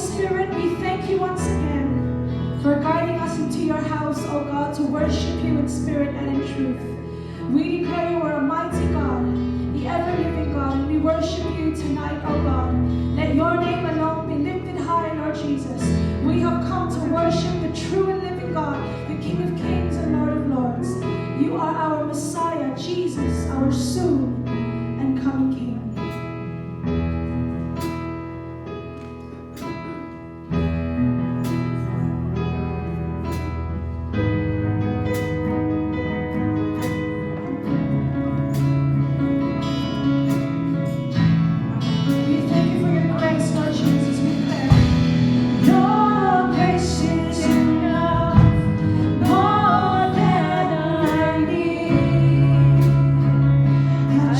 Spirit, we thank you once again for guiding us into your house, O God, to worship you in spirit and in truth. We declare you are a mighty God, the ever-living God, and we worship you tonight, O God. Let your name alone be lifted high, Lord Jesus. We have come to worship the true and living God, the King of Kings and Lord of Lords. You are our Messiah, Jesus, our soon and coming King. I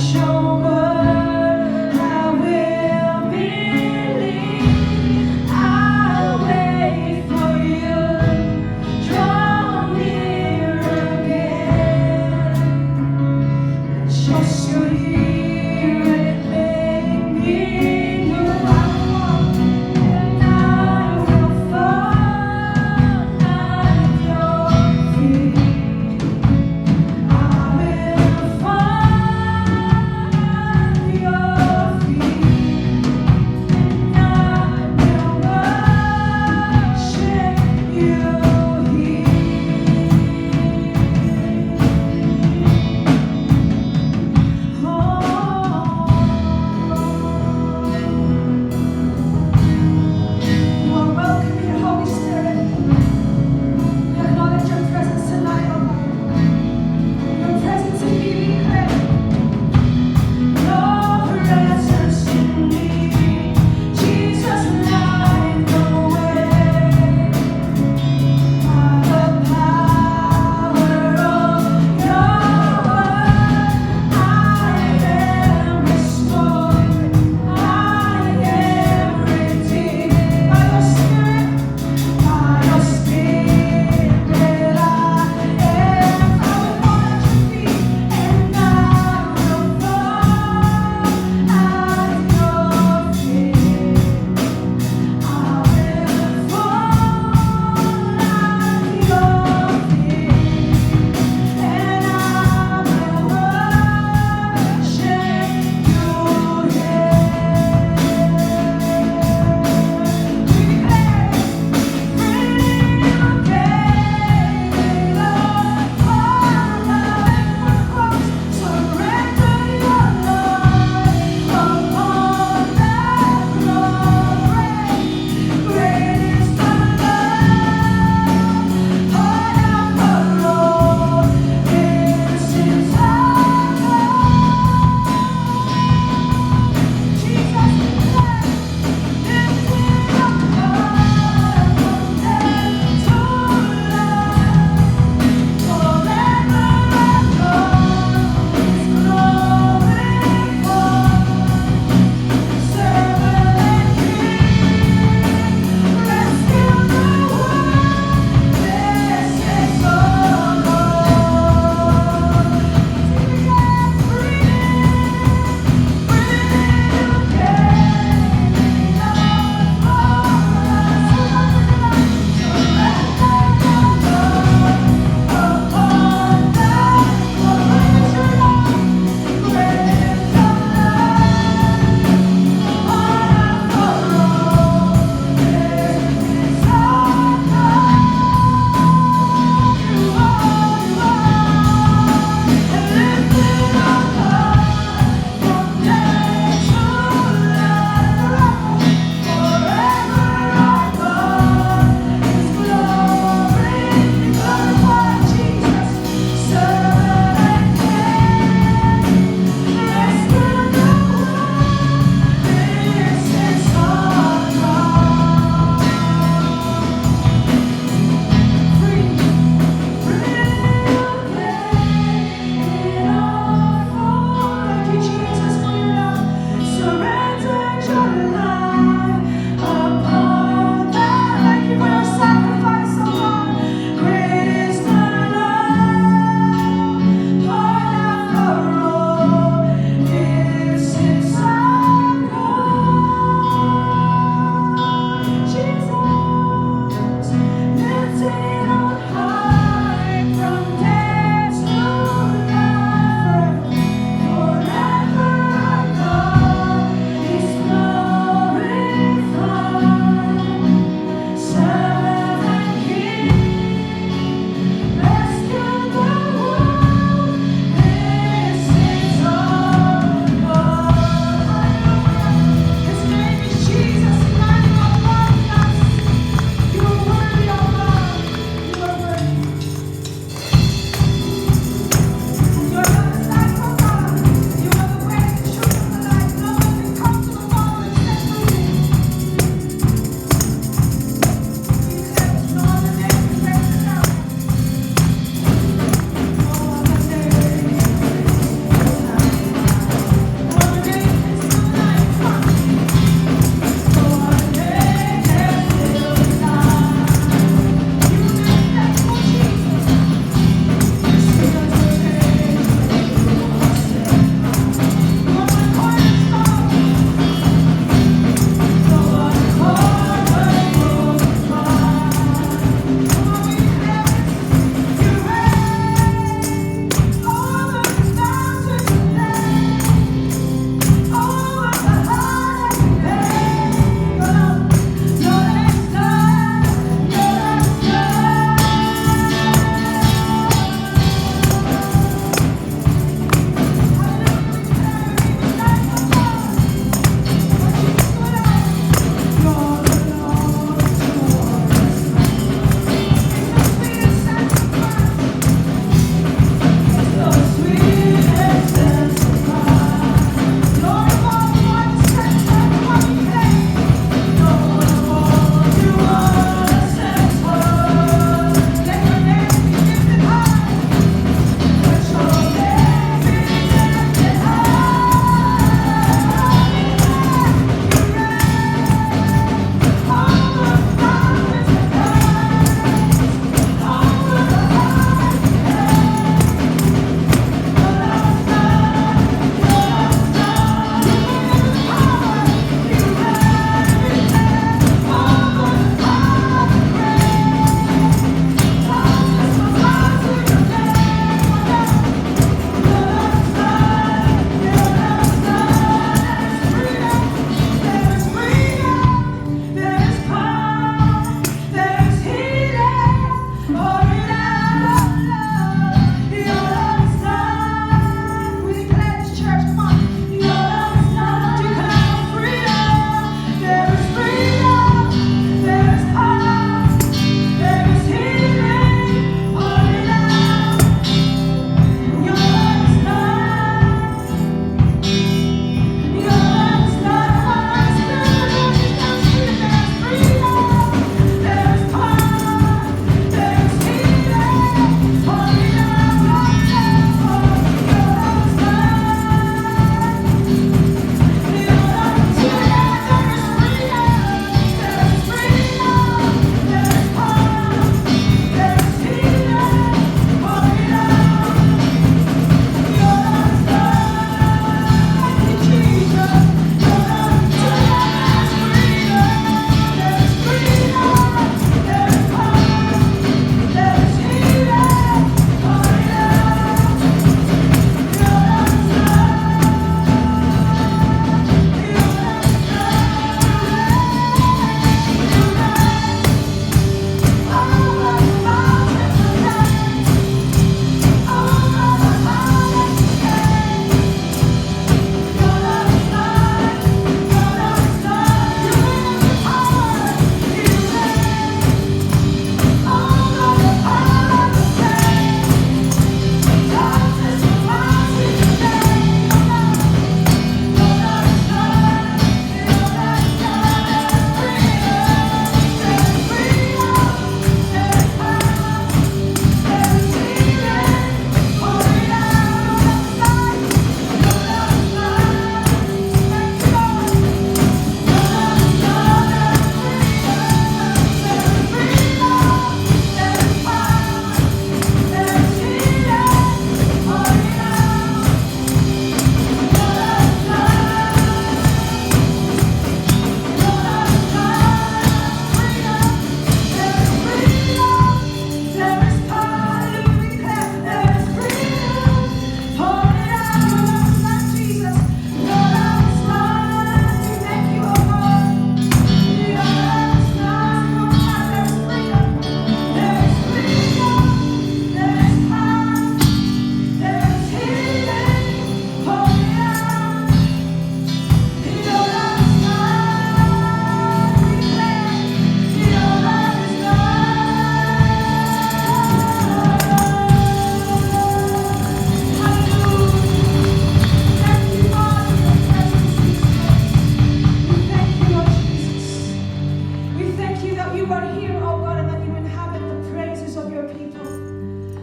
thank you that you are here, oh God, and that you inhabit the praises of your people.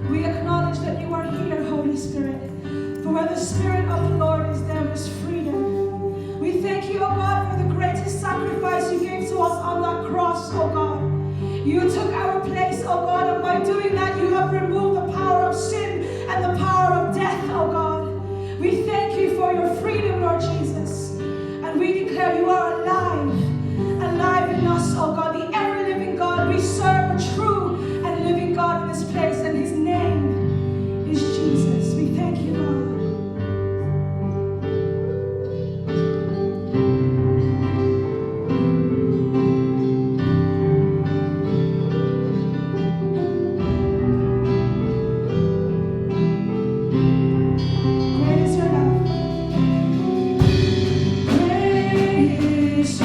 We acknowledge that you are here, Holy Spirit. For where the Spirit of the Lord is, there is freedom. We thank you, oh God, for the greatest sacrifice you gave to us on that cross, oh God. You took our place, oh God, and by doing that, you have removed the power of sin and the power of death, oh God. We thank you for your freedom, Lord Jesus. And we declare you are alive in us, oh God, the ever-living God. We serve a true and living God in this place, and his name is Jesus. We thank you, God. Great is your love. Great is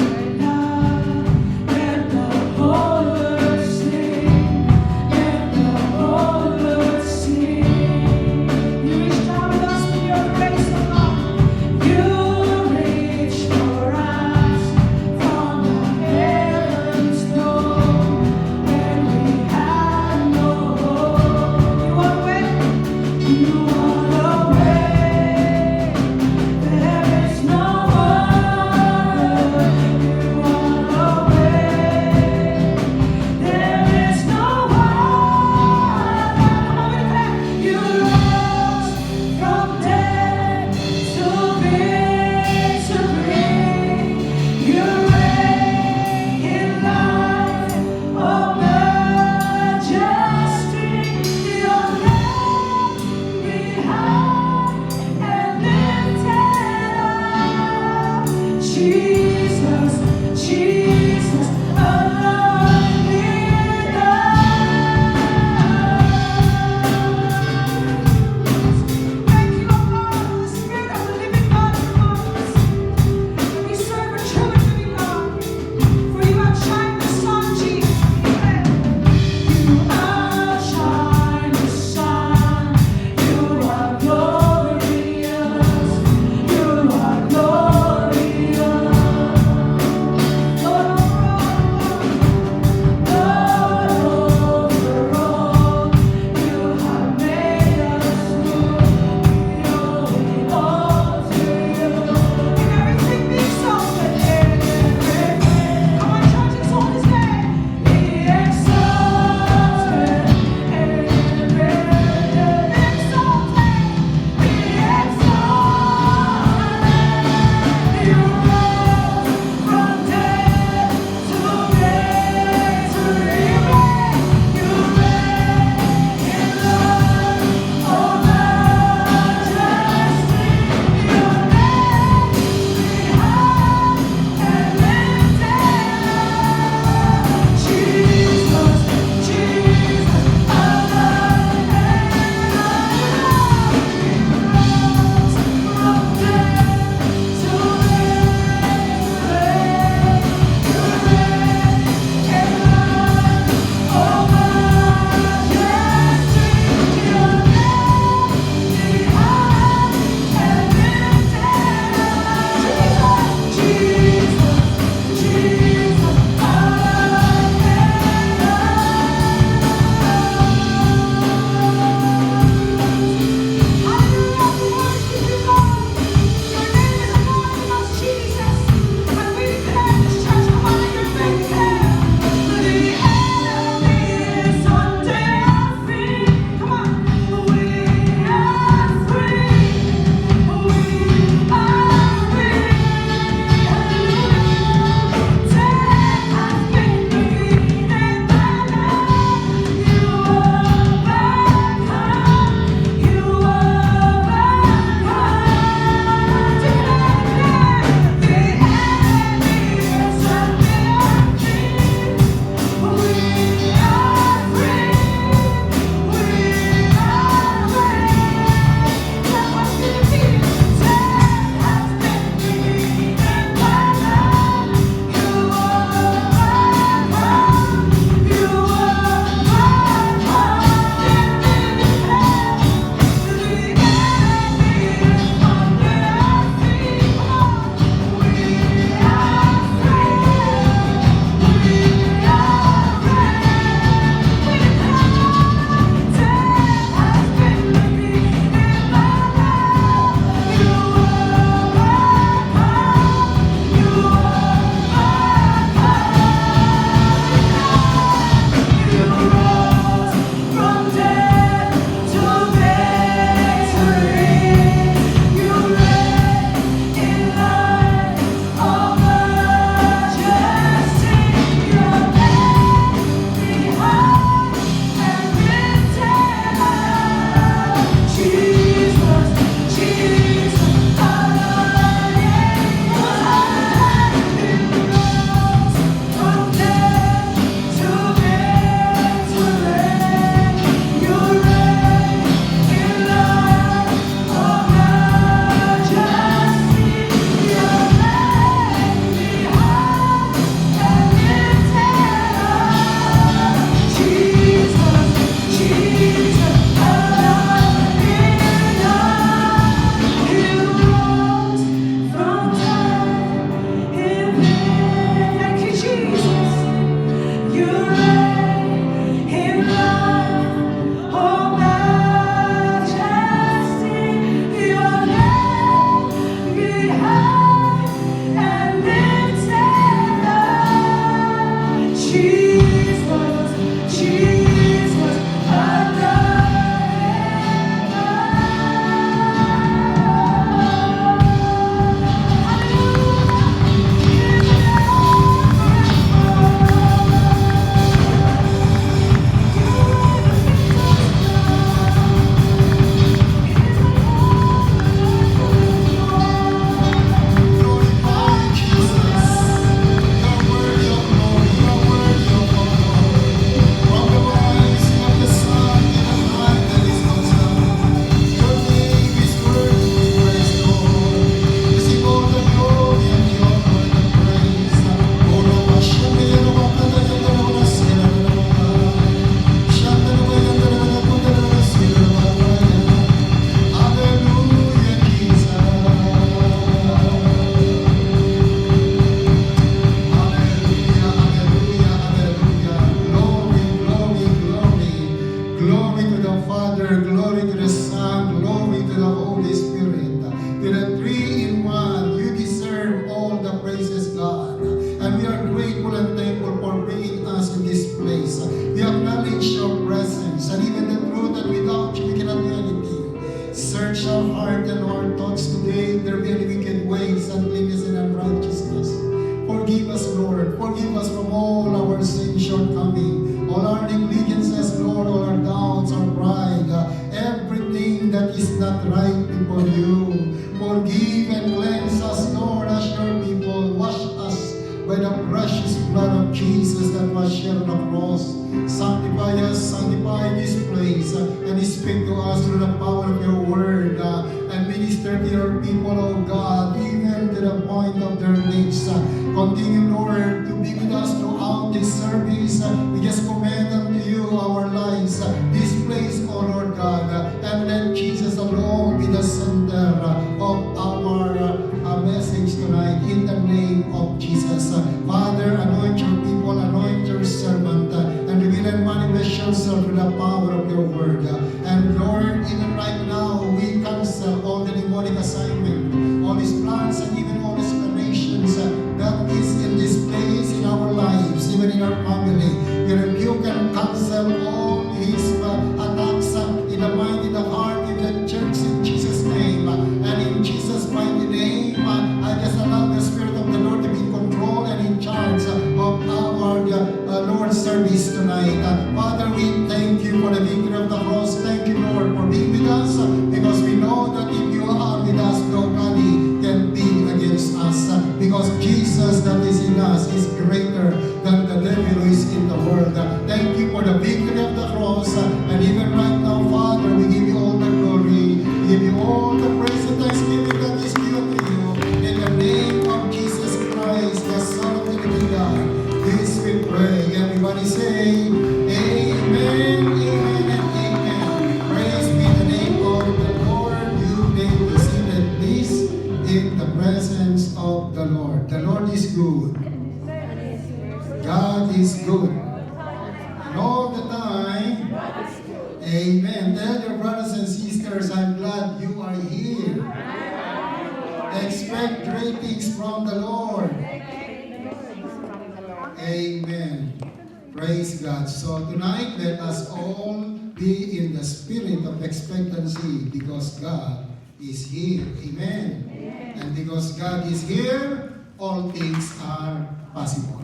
Because God is here. Amen. Amen. And because God is here, all things are possible.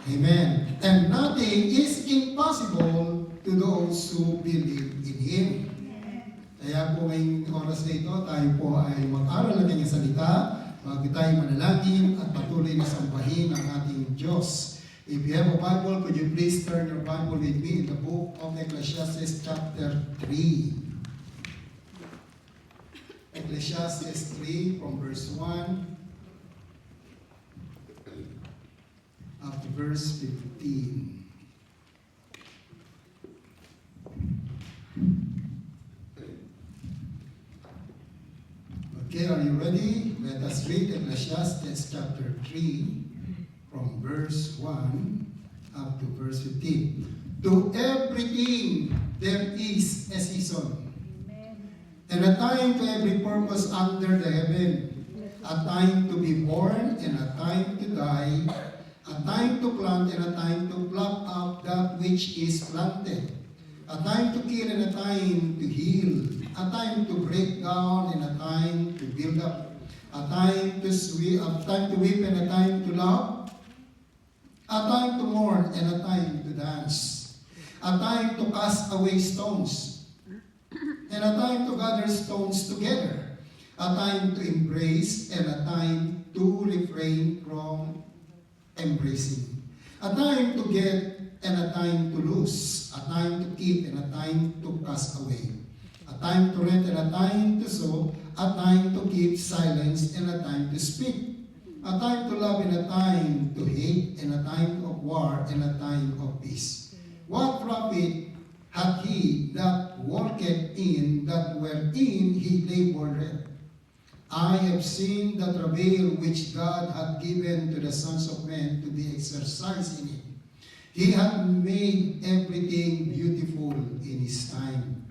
Amen. And nothing is impossible to those who believe in Him. Kaya po ngayong oras na ito, tayo po ay mag-aral ng kanyang salita, bago tayo manalangin at patuloy na sambahin ang ating Diyos. If you have a Bible, could you please turn your Bible with me in the book of Ecclesiastes chapter 3. Ecclesiastes 3 from verse 1 up to verse 15. Okay, are you ready? Let us read Ecclesiastes chapter 3 from verse 1 up to verse 15. To everything there is a season, and a time to every purpose under the heaven, a time to be born and a time to die, A time to plant and a time to pluck up that which is planted. A time to kill and a time to heal. A time to break down and a time to build up. A time to weep and a time to laugh. A time to mourn and a time to dance. A time to cast away stones. And a time to gather stones together. A time to embrace and a time to refrain from embracing. A time to get and a time to lose. A time to keep and a time to cast away. A time to rent and a time to sow. A time to keep silence and a time to speak. A time to love and a time to hate, and a time of war and a time of peace. What profit hath he that worketh in that wherein he laboureth? I have seen the travail which God hath given to the sons of men to be exercised in it. He hath made everything beautiful in his time.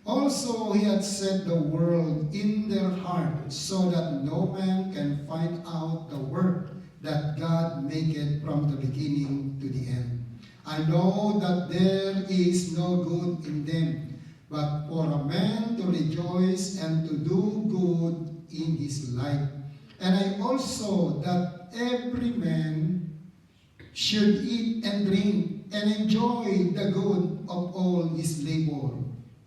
Also he hath set the world in their heart, so that no man can find out the work that God maketh from the beginning to the end. I know that there is no good in them, but for a man to rejoice and to do good in his life. And I also that every man should eat and drink and enjoy the good of all his labor.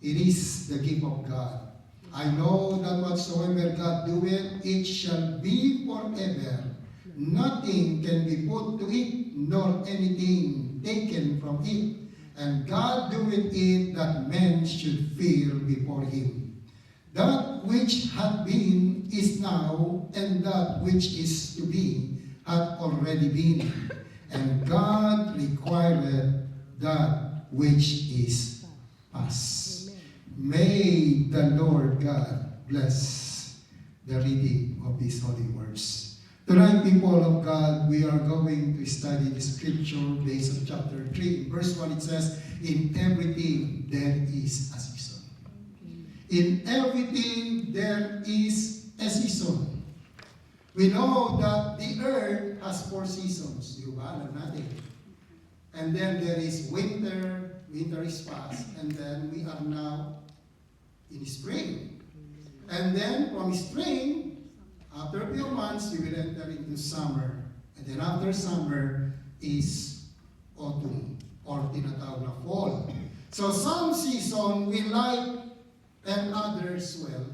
It is the gift of God. I know that whatsoever God doeth, it shall be forever. Nothing can be put to it, nor anything taken from it. And God doeth it that men should fear before him. That which hath been is now, and that which is to be hath already been. And God requireth that which is past. May the Lord God bless the reading of these holy words. Tonight, people of God, we are going to study the scripture based on chapter 3. In verse 1, it says, in everything there is a season. In everything there is a season. We know that the earth has 4 seasons. Di ba? Alam natin. And then there is winter. Winter is past. And then we are now in spring. And then from spring, after a few months, you will enter into summer. And then after summer is autumn, or tinatawag na fall. So some season we like and others, well,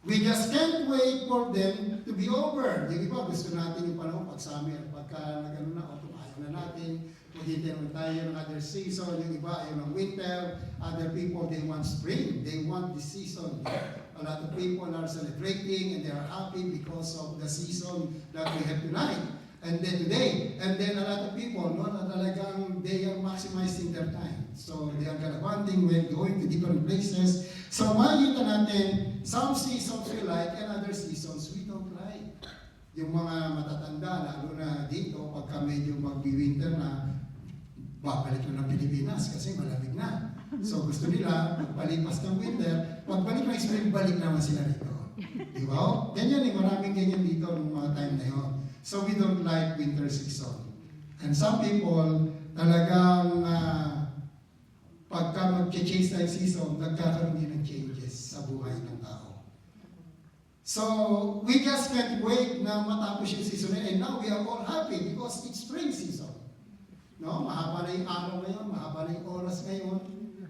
we just can't wait for them to be over. Yung iba, gusto natin yung panahon pag summer, pagka nag-ano na, autumn, ayaw na natin. Maghintay naman tayo ng other season. Yung iba, ayaw ng winter. Other people, they want spring. They want the season. A lot of people are celebrating and they are happy because of the season that we have tonight. And then today. And then a lot of people, no, na talagang they are maximizing their time. So they are gallivanting when going to different places. So makikita natin, some seasons we like and other seasons we don't like. Yung mga matatanda, lalo na dito, pagka medyo mag-winter na, babalik na ng Pilipinas kasi malamig na. So gusto nila, magpalipas ng winter, pagbalik ng spring, balik naman sila dito. Di ba? Ganyan maraming ganyan dito ng mga time na yun. So we don't like winter season. And some people, talagang pagka mag-change na yung season, nagkakaroon din ng changes sa buhay ng tao. So, we just can't wait na matapos yung season and now we are all happy because it's spring season. No? Mahaba na yung araw ngayon, mahaba na yung oras ngayon.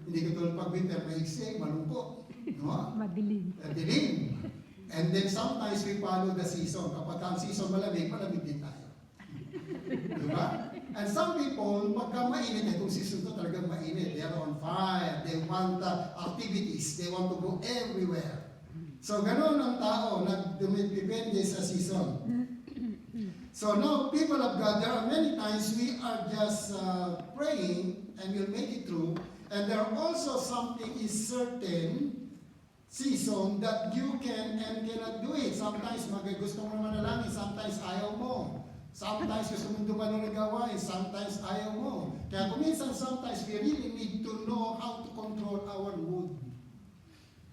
Hindi ko tulad pag winter, maiksi, malungkot. No? Madilim. Madilim. And then sometimes we follow the season. Kapag ang season malamig, malamig din tayo. Diba? And some people, pagka mainit, kung season to talagang mainit, they are on fire, they want activities, they want to go everywhere. So, ganoon ang tao, nagdepende sa season. So now, people of God, there are many times we are just praying and we'll make it through. And there are also something is certain season that you can and cannot do it. Sometimes gusto mo naman manalangin, sometimes ayaw mo. Sometimes gusto mong dumalo ng gawain, sometimes ayaw mo. Kaya kuminsan, sometimes we really need to know how to control our mood.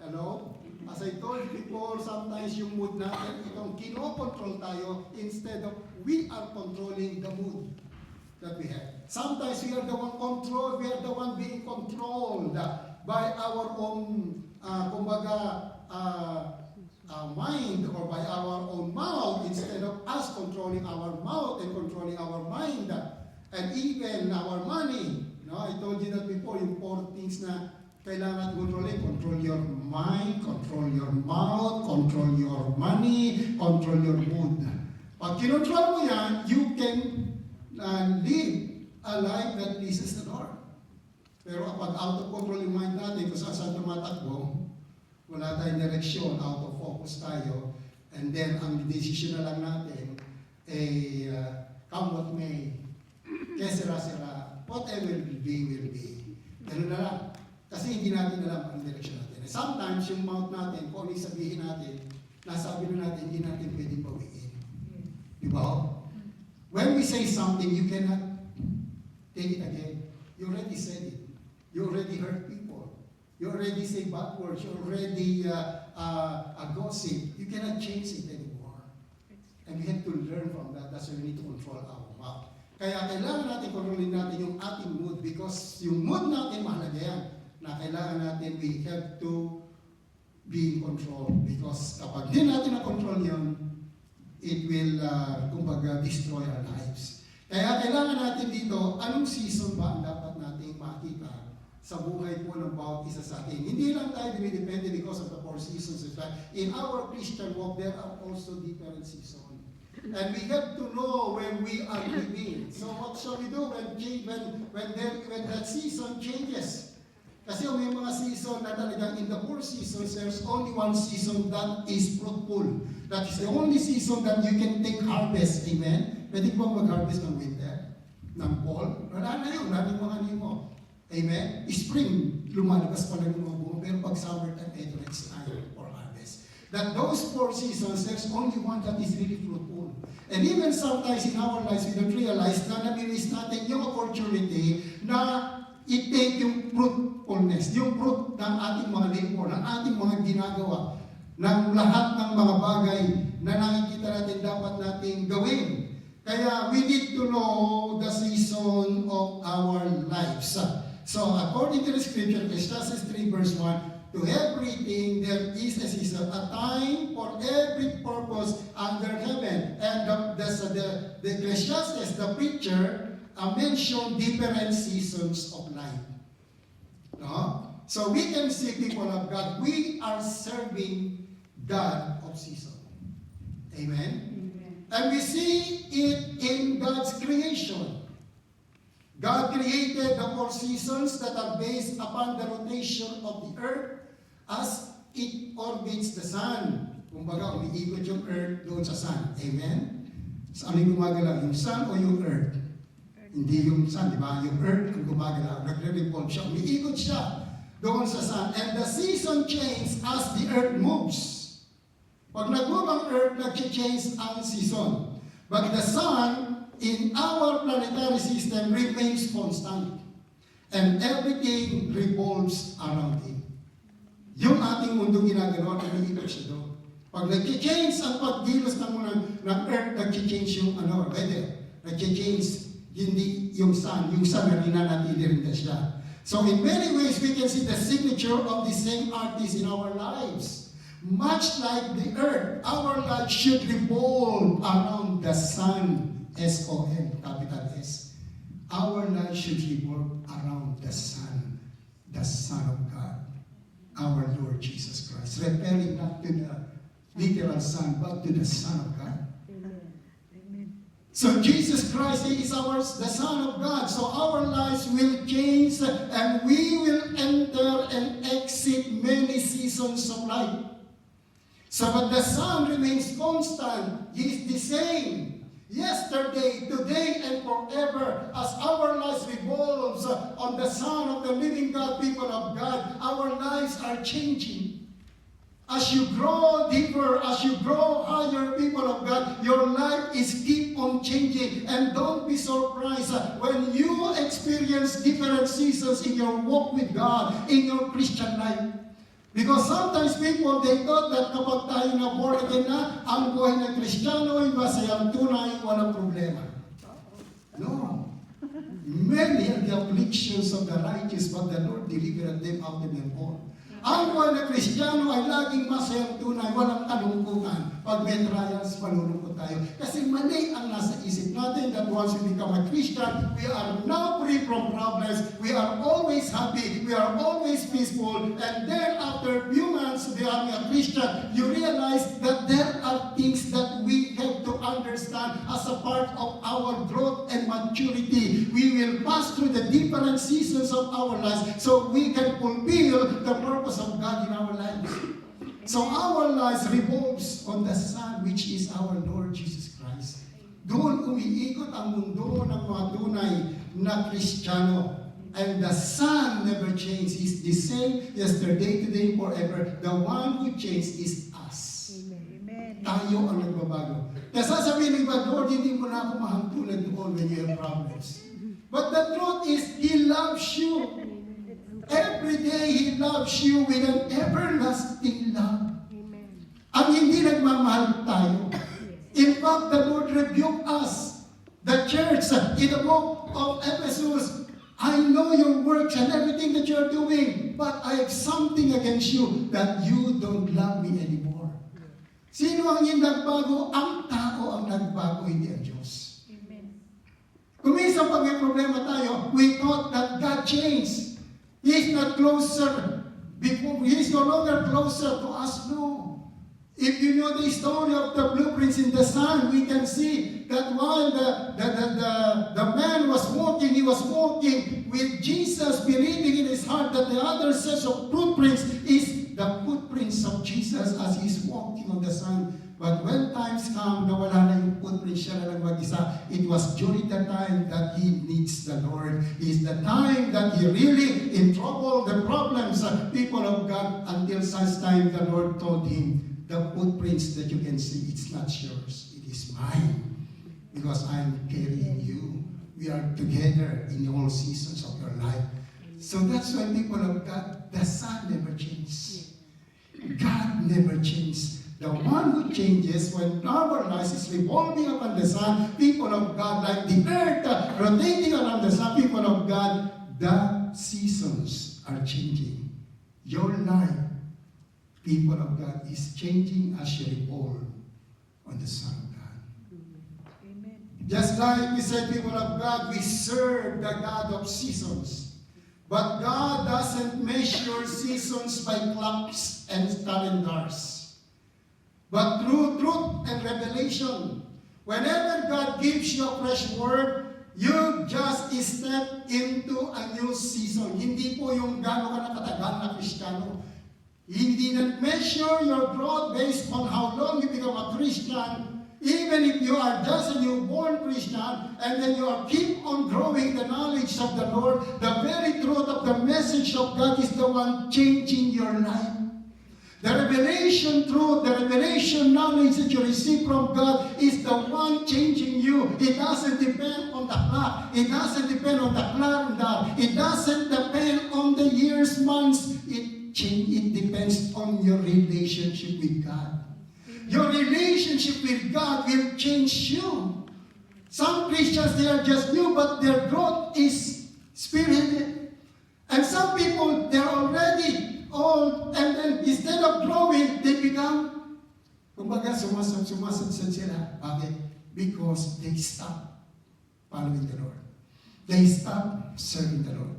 Hello? As I told you before, sometimes yung mood natin, itong kinokontrol tayo instead of we are controlling the mood. that we have. Sometimes we are the one controlled, we are the one being controlled by our own, mind or by our own mouth instead of us controlling our mouth and controlling our mind and even our money. No, I told you that before, yung 4 things na kailangan kontrolin. Control your mind, control your mouth, control your money, control your mood. Pag kinontrol mo yan, you can live a life that pleases the Lord. Pero kapag out of control yung mind natin, kung saan tumatakbo, wala tayong direksyon, out of focus tayo, and then ang decision na lang natin, come what may, kesera-sera, whatever will be. Ganun na lang. Kasi hindi natin alam ang direksyon natin. And sometimes, yung mouth natin, kung ano yung sabihin natin, nasabi na natin, hindi natin pwedeng bawiin. Di ba? When we say something, you cannot take it again. You already said it. You already hurt people. You already say bad words. You already gossip. You cannot change it anymore. And we have to learn from that. That's why we need to control our mouth. Kaya kailangan natin kontrolin natin yung ating mood because yung mood natin mahalaga yan. Na kailangan natin, we have to be in control. Because kapag di natin na-control yun, it will, destroy our lives. Kaya kailangan natin dito, anong season ba ang dapat nating makita sa buhay po ng bawat isa sa atin. Hindi lang tayo dumidepende because of the 4 seasons. In our Christian walk, there are also different seasons. And we have to know when we are living. So what shall we do when that season changes? Kasi may mga season na talagang in the 4 seasons, there's only 1 season that is fruitful. That is the only season that you can take harvest. Amen? Pwede ba mag-harvest ng winter? Ng fall? Wala na yun. Maraming mga nimo. Amen? Spring, lumalabas pa lang yung mga bunga. Pero pag summertime, ito next time for harvest. That those 4 seasons, there's only one that is really fruitful. And even sometimes in our lives, we don't realize na nami-miss natin yung opportunity na i-take yung fruitfulness, yung fruit ng ating mga labor, ng ating mga ginagawa, ng lahat ng mga bagay na nakikita natin dapat nating gawin. Kaya we need to know the season of our lives. So according to the scripture, Ecclesiastes 3 verse 1, to everything there is a season, a time for every purpose under heaven. And the Ecclesiastes, the preacher, mention different seasons of life. No? So we can see, people of God, we are serving God of season. Amen? And we see it in God's creation. God created the 4 seasons that are based upon the rotation of the earth as it orbits the sun. Kumbaga, umiikot yung earth doon sa sun. Amen? So, ano yung gumagalaw? Yung sun o yung earth? Hindi yung sun, di ba? Yung earth ang gumagalaw. Nagre-revolve siya. Umiikot siya doon sa sun. And the season changes as the earth moves. Pag nag-move ang earth, nag-change ang season. But the sun, in our planetary system, remains constant. And everything revolves around it. Yung ating mundo ginagawa, umiikot siya doon. Pag nag-change ang paggilos ng earth, nag-change yung weather. Nag-change hindi yung sun na rinanatili rin na siya. So in many ways, we can see the signature of the same artist in our lives. Much like the earth, our life should revolve around the sun, S-O-N, capital S. Our life should revolve around the Son of God, our Lord Jesus Christ. Referring not to the literal Son, but to the Son of God. So Jesus Christ is the Son of God. So our lives will change and we will enter and exit many seasons of life. So but the Son remains constant. He is the same yesterday, today, and forever. As our lives revolves on the Son of the living God, people of God, our lives are changing. As you grow deeper, as you grow higher, people of God, your life is keep on changing. And don't be surprised when you experience different seasons in your walk with God, in your Christian life. Because sometimes people, they thought that kapag tayo na born again na, ang buhay ng Kristiyano ay masayang tunay, walang problema. No. Many are the afflictions of the righteous, but the Lord delivered them out of them all. Ang buhay na Kristiyano ay laging masayang tunay, walang kalungkutan. Pag may trials, malulungkot tayo. Kasi mali ang nasa isip natin that once we become a Christian, we are now free from problems, we are always happy, we are always peaceful, and then after a few months becoming a Christian, you realize that there are things that we have to understand as a part of our growth and maturity. We will pass through the different seasons of our lives so we can fulfill the purpose of God in our lives. So our lives revolves on the Son, which is our Lord Jesus Christ. Doon umiikot ang mundo ng mga tunay na Kristiyano. And the Son never changes. He's the same yesterday, today, forever. The one who changes is us. Amen. Tayo ang nagbabago. Kaya sasabihin ng iba, Lord, hindi mo na ako mahantulad doon when you have problems. But the truth is, He loves you. Every day He loves you with an everlasting love. Amen. Ang hindi nagmamahal tayo. In fact, the Lord rebuked us, the church, in the book of Ephesus. I know your works and everything that you're doing, but I have something against you, that you don't love me anymore. Sino ang hindi nagbago? Ang tao ang nagbago, hindi ang Diyos. Amen. Kung minsan pag may problema tayo, we thought that God changed. He is not closer before. He is no longer closer to us. No. If you know the story of the blueprints in the sun, we can see that while the man was walking, he was walking with Jesus, believing in his heart that the other set of footprints is the footprints of Jesus as he's walking on the sun. But when times come, nawala na yung footprints, siya na lang mag-isa. It was during the time that he needs the Lord. It's the time that he really in trouble, the problems of people of God, until such time the Lord told him, the footprints that you can see, it's not yours, it is mine. Because I'm carrying you. We are together in all seasons of your life. So that's why people of God, the Son never changes. God never changes. The one who changes when our lives is revolving upon the sun, people of God, like the earth rotating around the sun, people of God, the seasons are changing. Your life, people of God, is changing as you revolve on the Son of God. Amen. Just like we said, people of God, we serve the God of seasons. But God doesn't measure seasons by clocks and calendars. But through truth and revelation, whenever God gives you a fresh word, you just step into a new season. Hindi po yung gano'n ka nakatagal na Kristiyano. Hindi na-measure your growth based on how long you become a Christian. Even if you are just a newborn Christian, and then you are keep on growing the knowledge of the Lord, the very truth of the message of God is the one changing your life. The revelation truth, the revelation knowledge that you receive from God is the one changing you. It doesn't depend on the clock. It doesn't depend on the calendar. It doesn't depend on the years, months. It depends on your relationship with God. Your relationship with God will change you. Some Christians, they are just new, but their growth is spirited. And some people, they're already old, and then instead of growing, they become, kumbaga, sumasad sila. Bakit? Because they stop following the Lord. They stop serving the Lord.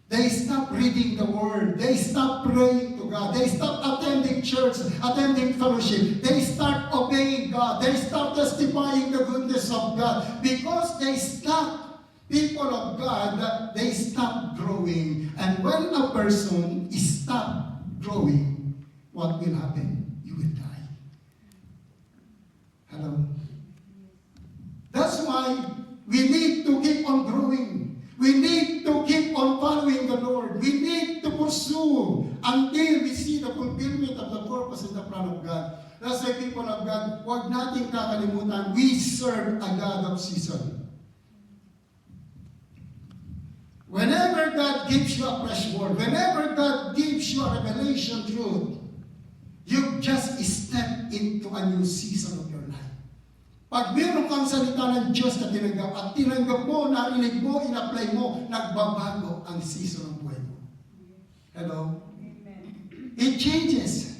They stop reading the Word. They stop praying to God. They stop attending church, attending fellowship. They start obeying God. They stop testifying the goodness of God. Because they stop, people of God, they stop growing. And when a person is stop growing, what will happen? You will die. Hello? That's why we need to keep on growing. We need to keep on following the Lord. We need to pursue until we see the fulfillment of the purpose and the plan of God. That's why, people of God, huwag nating kakalimutan, we serve a God of season. Whenever God gives you a fresh word, whenever God gives you a revelation truth, you just step into a new season of your life. Pag meron kang salita ng Diyos na tinanggap at tinanggap mo, narinig mo, in-apply mo, nagbabago ang season ng buhay mo. Hello? It changes.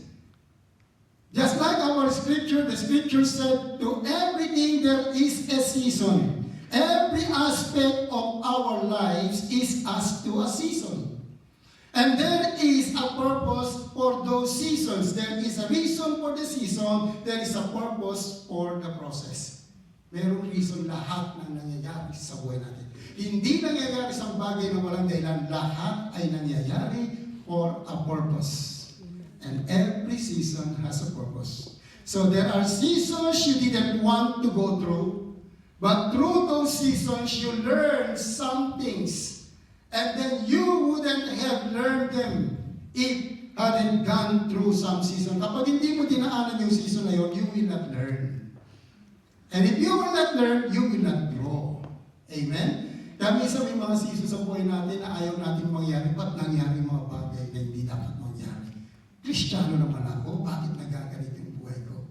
Just like our scripture, the scripture said, to everything there is a season. Every aspect of our lives is as to a season. And there is a purpose for those seasons. There is a reason for the season. There is a purpose for the process. Merong reason lahat ng nangyayari sa buhay natin. Hindi nangyayari sa bagay na walang dahilan. Lahat ay nangyayari for a purpose. And every season has a purpose. So there are seasons you didn't want to go through. But through those seasons, you learn some things. And then you wouldn't have learned them if hadn't gone through some season. Kapag hindi mo dinaanan yung season na yun, you will not learn. And if you will not learn, you will not grow. Amen? Kami sa may mga season sa buhay natin na ayaw natin mangyari, ba't nangyari mga bagay na hindi dapat mangyari? Kristiyano naman ako, bakit nagaganito yung buhay ko?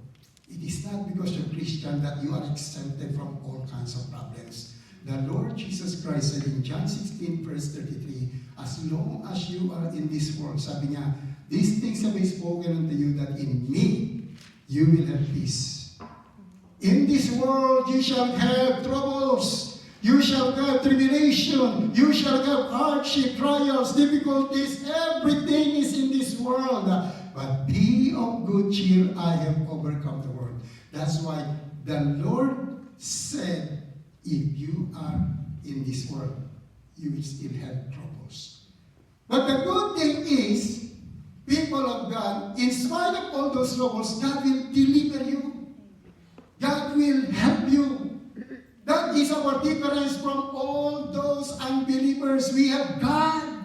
It is not because you're Christian that you are exempted from all kinds of problems. The Lord Jesus Christ said in John 16 verse 33, as long as you are in this world, sabi niya, these things have been spoken unto you that in me you will have peace. In this world you shall have troubles, you shall have tribulation, you shall have hardship, trials, difficulties, everything is in this world. But be of good cheer, I have overcome the world. That's why the Lord said, if you are in this world, you will still have troubles. But the good thing is, people of God, in spite of all those troubles, God will deliver you. God will help you. That is our difference from all those unbelievers. We have God.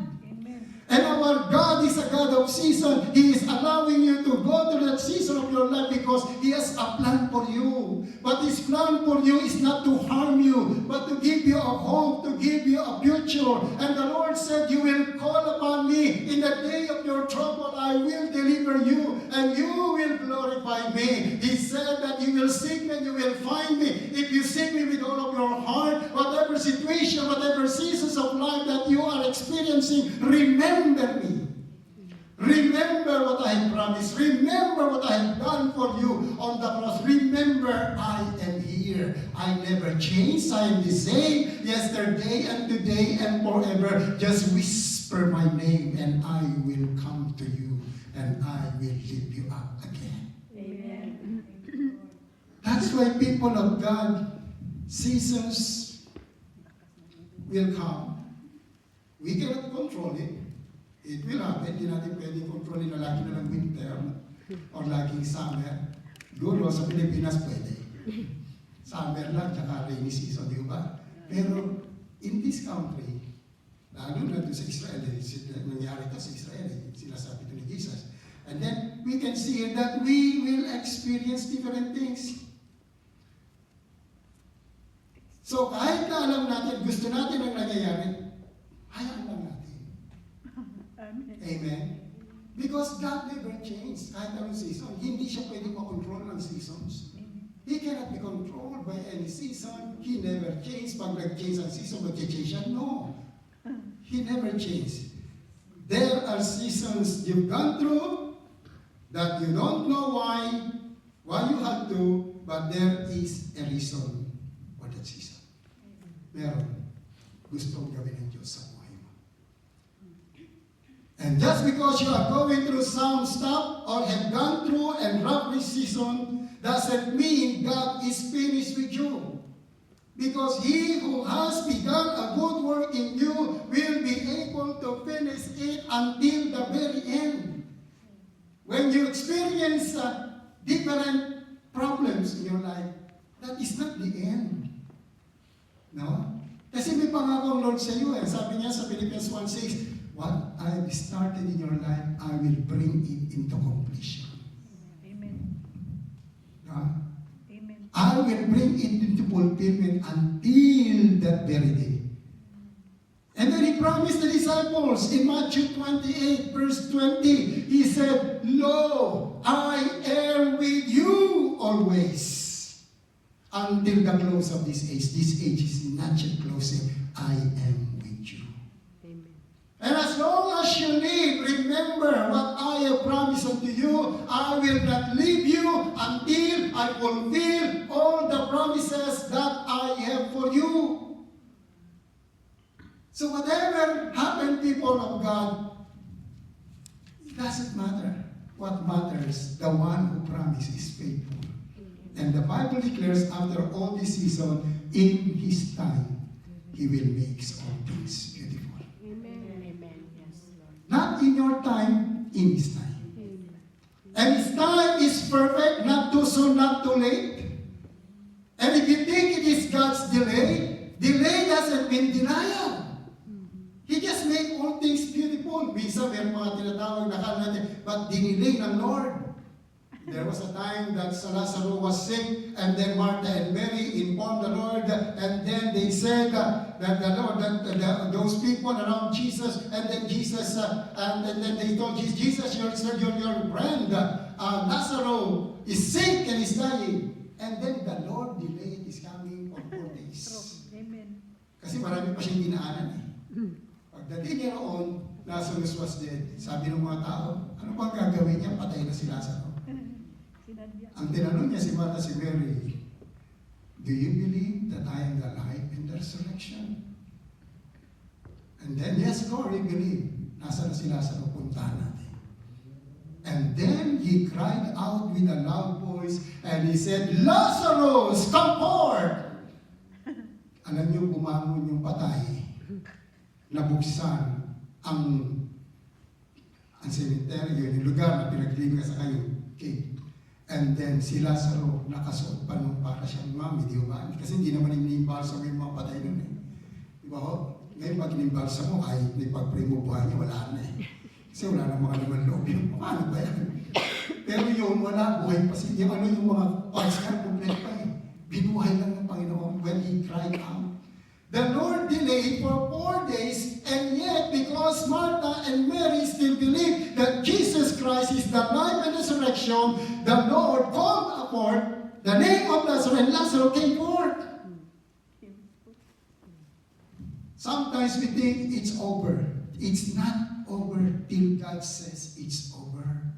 And our God is a God of season. He is allowing you to go through that season of your life because He has a plan for you. But His plan for you is not to harm you, but to give you a hope, to give you a future. And the Lord said, you will call upon me in the day of your trouble. I will deliver you, and you will glorify me. He said that you will seek me and you will find me. If you seek me with all of your heart, whatever situation, whatever seasons of life that you are experiencing, remember me. Remember what I have promised. Remember what I have done for you on the cross. Remember, I am here. I never change. I am the same yesterday and today and forever. Just whisper my name and I will come to you and I will lift you up again. Amen. That's why people of God, seasons will come. We cannot control it. It will happen. Hindi natin pwedeng kontrolin na lagi na lang winter or laging summer. Siguro sa Pilipinas pwede. Summer lang, tsaka rainy season, di ba? Pero in this country, lalo na doon sa Israel, nangyari ito sa Israel, sinasabi ito ni Jesus. And then we can see that we will experience different things. So kahit na alam natin, gusto natin ang nangyayari, hayaan lang natin. Amen? Because God never changed. Kahit anong season, hindi siya pwedeng makontrol ng seasons. He cannot be controlled by any season. He never changed. Pag nag-change ang season, mag-change siya? No. He never changed. There are seasons you've gone through that you don't know why you had to, but there is a reason for that season. Meron. Gustong gawin ng Diyos sa buhay mo. And just because you are going through some stuff or have gone through a rough season doesn't mean God is finished with you. Because He who has begun a good work in you will be able to finish it until the very end. When you experience different problems in your life, that is not the end. No? Kasi may pangako ang Lord sa iyo. Sabi niya sa Philippians 1:6, what I have started in your life, I will bring it into completion. Amen. No? Amen. I will bring it into fulfillment until that very day. And then He promised the disciples in Matthew 28 verse 20, He said, Lo, I am with you always. until the close of this age. This age is not yet closing. I am with you. Amen. And as long as you live, remember what I have promised unto you. I will not leave you until I fulfill all the promises that I have for you. So whatever happened, people of God, it doesn't matter. What matters, the one who promises is faithful. And the Bible declares after all this season, in His time, He will make all things beautiful. Amen. Amen. Yes, Lord. Not in your time, in His time. Amen. And His time is perfect, not too soon, not too late. And if you think it is God's delay, delay doesn't mean denial. He just made all things beautiful. Minsan, may mga tinatawag na kala natin, but dinilay ng Lord. There was a time that Lazarus was sick, and then Martha and Mary informed the Lord, and then they said that the Lord, those people around Jesus, and then Jesus, and then they told Jesus, your friend Lazarus is sick and is dying. And then the Lord delayed His coming for 4 days. Amen. Kasi marami pa siyang dinaanan eh. Pagdating niya roon, Lazarus was dead. Sabi ng mga tao, ano bang gagawin niya? Patay na si Lazarus. Sinadya. Ang tinanong niya si Martha, si Mary, do you believe that I am the life and the resurrection? And then, yes, Lord, we believe. Nasa na si Lazarus, puntahan natin. And then he cried out with a loud voice, and he said, Lazarus, come forth! Alam niyo, bumangon yung patay, nabuksan ang cemetery, yung lugar na pinaglibing sa kayo, cave. And then si Lazaro nakasuot pa nung para siyang mami, di ba? Kasi hindi naman inimbalsa mo yung mga patay nun eh. Di ba ho? Ngayon pag inimbalsa mo, kahit ipag-pray mo buhay niya, wala na eh. Kasi wala na mga naman loob yun. Paano ba yan? Pero yun, wala, buhay pa siya. Yung mga parts niya, complete pa eh. Binuhay lang ng Panginoon when He cried out. The Lord delayed for 4 days, and yet because Martha and Mary still believe that Jesus Christ is the life and resurrection, the Lord called forth the name of Lazarus, and Lazarus came forth. Sometimes we think it's over. It's not over till God says it's over.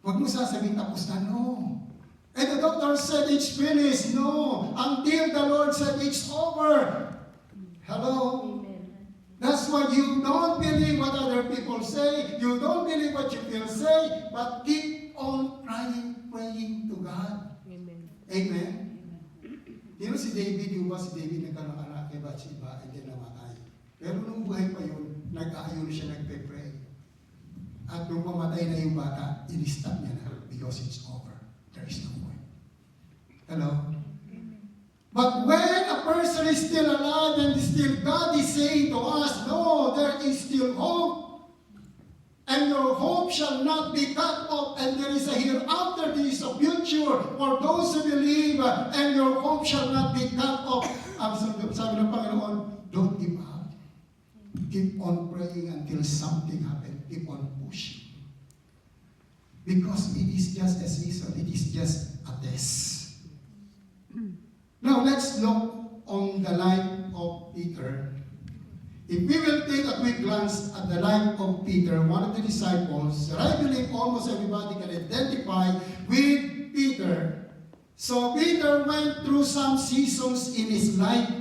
Huwag mo sasabihin tapos na, no. And the doctor said it's finished. No. Until the Lord said it's over. Hello? Amen. That's why you don't believe what other people say. You don't believe what you feel say. But keep on praying to God. Amen. Amen? You know si David, yung ba si David nagkaroon kay Bathsheba and then namatay. Pero nung buhay pa yun, nag-aayon siya, nagpe-pray. At nung mamatay na yung bata, in-stop niya na because it's over. There is no point. Hello? Amen. But when a person is still alive and still God is saying to us, no, there is still hope. And your hope shall not be cut off. And there is a hereafter, there is a future for those who believe. And your hope shall not be cut off. Ang sabi ng Panginoon, don't give up. Keep on praying until something happens. Keep on pushing. Because it is just a season. It is just a test. Now, let's look on the life of Peter. If we will take a quick glance at the life of Peter, one of the disciples, that I believe almost everybody can identify with Peter. So Peter went through some seasons in his life.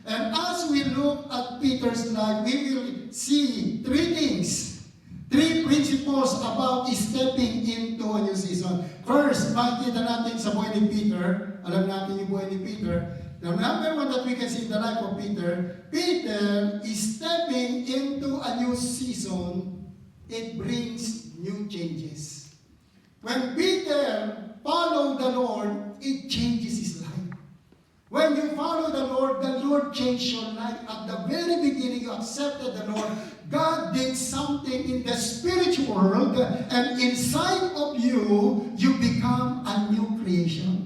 And as we look at Peter's life, we will see 3 things. 3 principles about stepping into a new season. First, makikita natin sa buhay ni Peter, alam natin yung buhay ni Peter. The number one that we can see in the life of Peter, Peter is stepping into a new season. It brings new changes. When Peter followed the Lord, it changes his life. When you follow the Lord changed your life. At the very beginning, you accepted the Lord. God did something in the spiritual world, and inside of you, you become a new creation.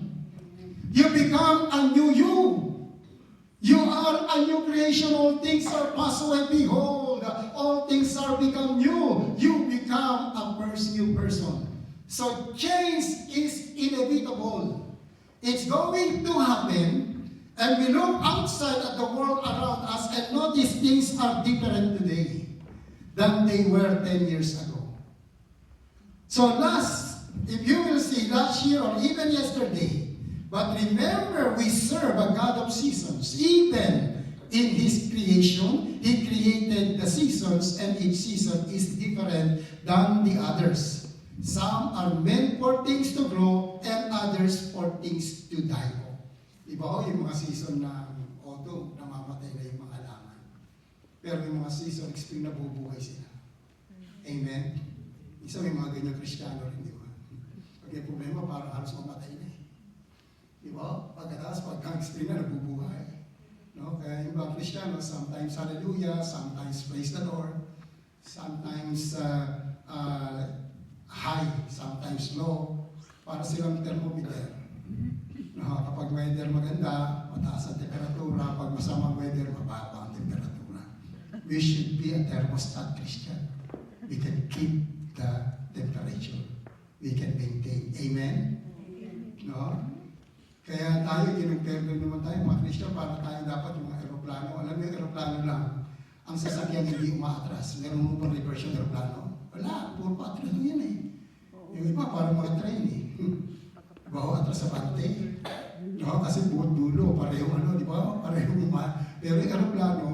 You become a new you. You are a new creation. All things are passed away. Behold, all things are become new. You become a new person. So change is inevitable. It's going to happen, and we look outside at the world around us and notice things are different today than they were 10 years ago. So if you will see last year or even yesterday, but remember we serve a God of seasons. Even in His creation, He created the seasons, and each season is different than the others. Some are meant for things to grow and others for things to die off. Diba o, yung mga season na autumn, namamatay na yung mga halaman. Pero yung mga season, spring na bubuhay sila. Amen? Isa may mga ganyan Kristiyano rin, di ba? Pag may problema, parang halos mamatay na eh. Diba? Pagkatapos, pagka-spring na, nabubuhay. No? Kaya yung mga Kristiyano, sometimes hallelujah, sometimes praise the Lord, sometimes high, sometimes low, para silang thermometer. No, kapag weather maganda, mataas ang temperatura. Pag masamang weather, mababa ang temperatura. We should be a thermostat Christian. We can keep the temperature. We can maintain. Amen? No? Kaya tayo, kinumperdo naman tayo, mga Christian, para tayo dapat yung mga aeroplano. Alam mo yung aeroplano lang, ang sasakyan hindi umaatras. Meron mo pa reverse yung aeroplano? Wala, puro patras lang yan eh. Yung iba, parang mga train eh. Bawa atras sa pante. No, kasi buot dulo, pareho di ba? Pareho pero yung aeroplano,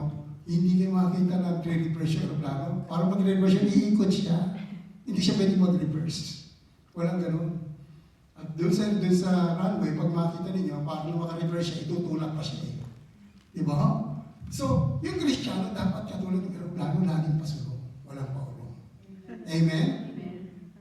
hindi niyo makita na pre-reverse yung aeroplano. Para mag-reverse siya, iikot siya. Hindi siya pwede mag-reverse. Walang ganun. At doon sa runway, pag makita ninyo, parang maka-reverse siya, itutulak pa siya eh. Di ba? So, yung Kristiyano dapat katulad ng aeroplano, laging pasulong. Walang paulong. Amen?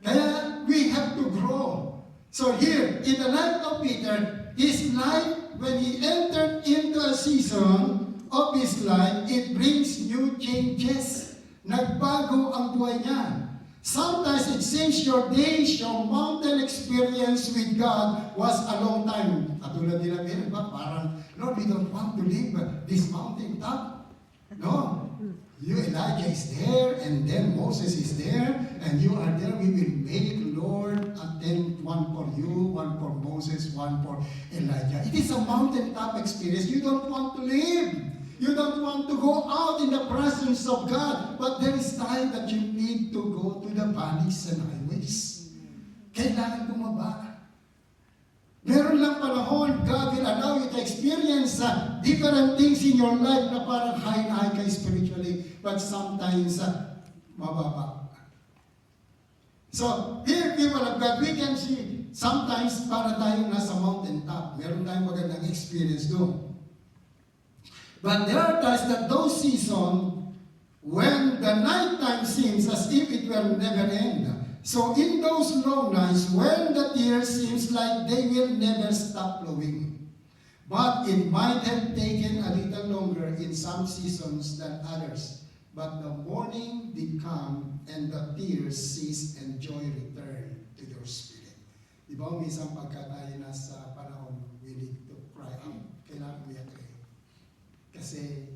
Kaya, we have to grow. So here, in the life of Peter, his life, when he entered into a season of his life, it brings new changes. Nagbago ang buhay niya. Sometimes it seems your days, your mountain experience with God was a long time. Katulad nila, parang, Lord, we don't want to leave this mountain top. No. You, Elijah is there, and then Moses is there, and you are there. We will make, Lord, a tent, one for you, one for Moses, one for Elijah. It is a mountaintop experience. You don't want to leave. You don't want to go out in the presence of God. But there is time that you need to go to the valleys and highways. Kailangan bumaba. Meron lang panahon, God will allow you to experience different things in your life na parang high na high ka spiritually, but sometimes mababa. So, here, people of God, we can see, sometimes para tayong nasa mountain top, meron tayong magandang experience doon. But there are times that those seasons, when the nighttime seems as if it will never end. So in those long nights, when the tears seems like they will never stop flowing, but it might have taken a little longer in some seasons than others. But the morning did come, and the tears ceased, and joy returned to your spirit. Di ba, minsan pagka tayo nasa panahon, we need to cry out. Kailangan umiyak eh. Kasi,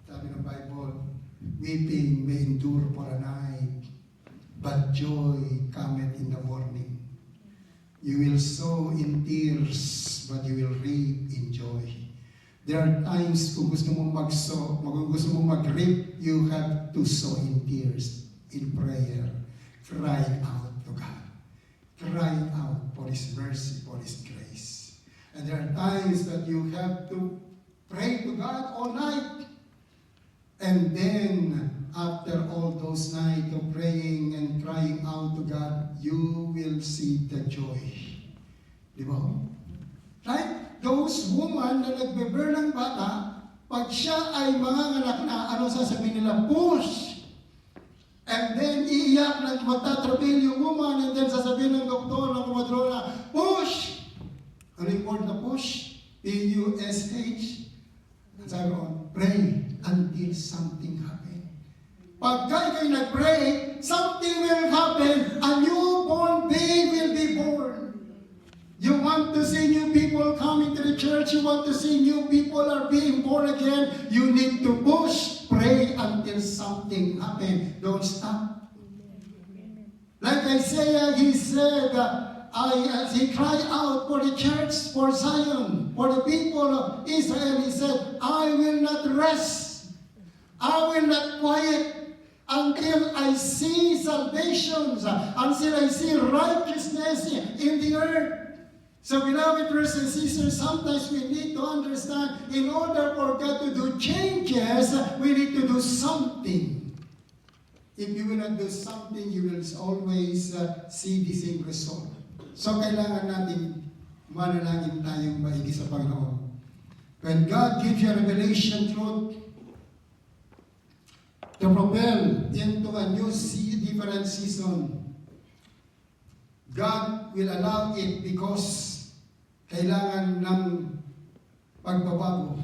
sabi ng Bible, weeping may endure for a night, but joy cometh in the morning. You will sow in tears, but you will reap in joy. There are times kung gusto mong mag-sow, kung gusto mong mag-reap, you have to sow in tears, in prayer, crying out to God. Crying out for His mercy, for His grace. And there are times that you have to pray to God all night. And then, after all those nights of praying and crying out to God, you will see the joy. Di ba? Right? Those woman na nagbe-bear ng bata, pag siya ay manganganak na, ano sasabihin nila? Push! And then, iiyak na magtatrabil yung woman, and then sasabihin ng doktor, ng kumadrona, push! Ano yung word na push? P-U-S-H. Sabi ko, pray until something happens. Pagka kayo nag-pray, something will happen. A newborn baby will be born. You want to see new people coming to the church. You want to see new people are being born again. You need to push, pray until something happens. Don't stop. Like Isaiah, he said, he cried out for the church, for Zion, for the people of Israel. He said, I will not rest. I will not quiet until I see salvations, until I see righteousness in the earth. So beloved brothers and sisters, sometimes we need to understand, in order for God to do changes, we need to do something. If you will not do something, you will always see the same result. So kailangan natin manalangin tayong maigi sa Panginoon. When God gives you a revelation truth to propel into a new different season, God will allow it because kailangan ng pagbabago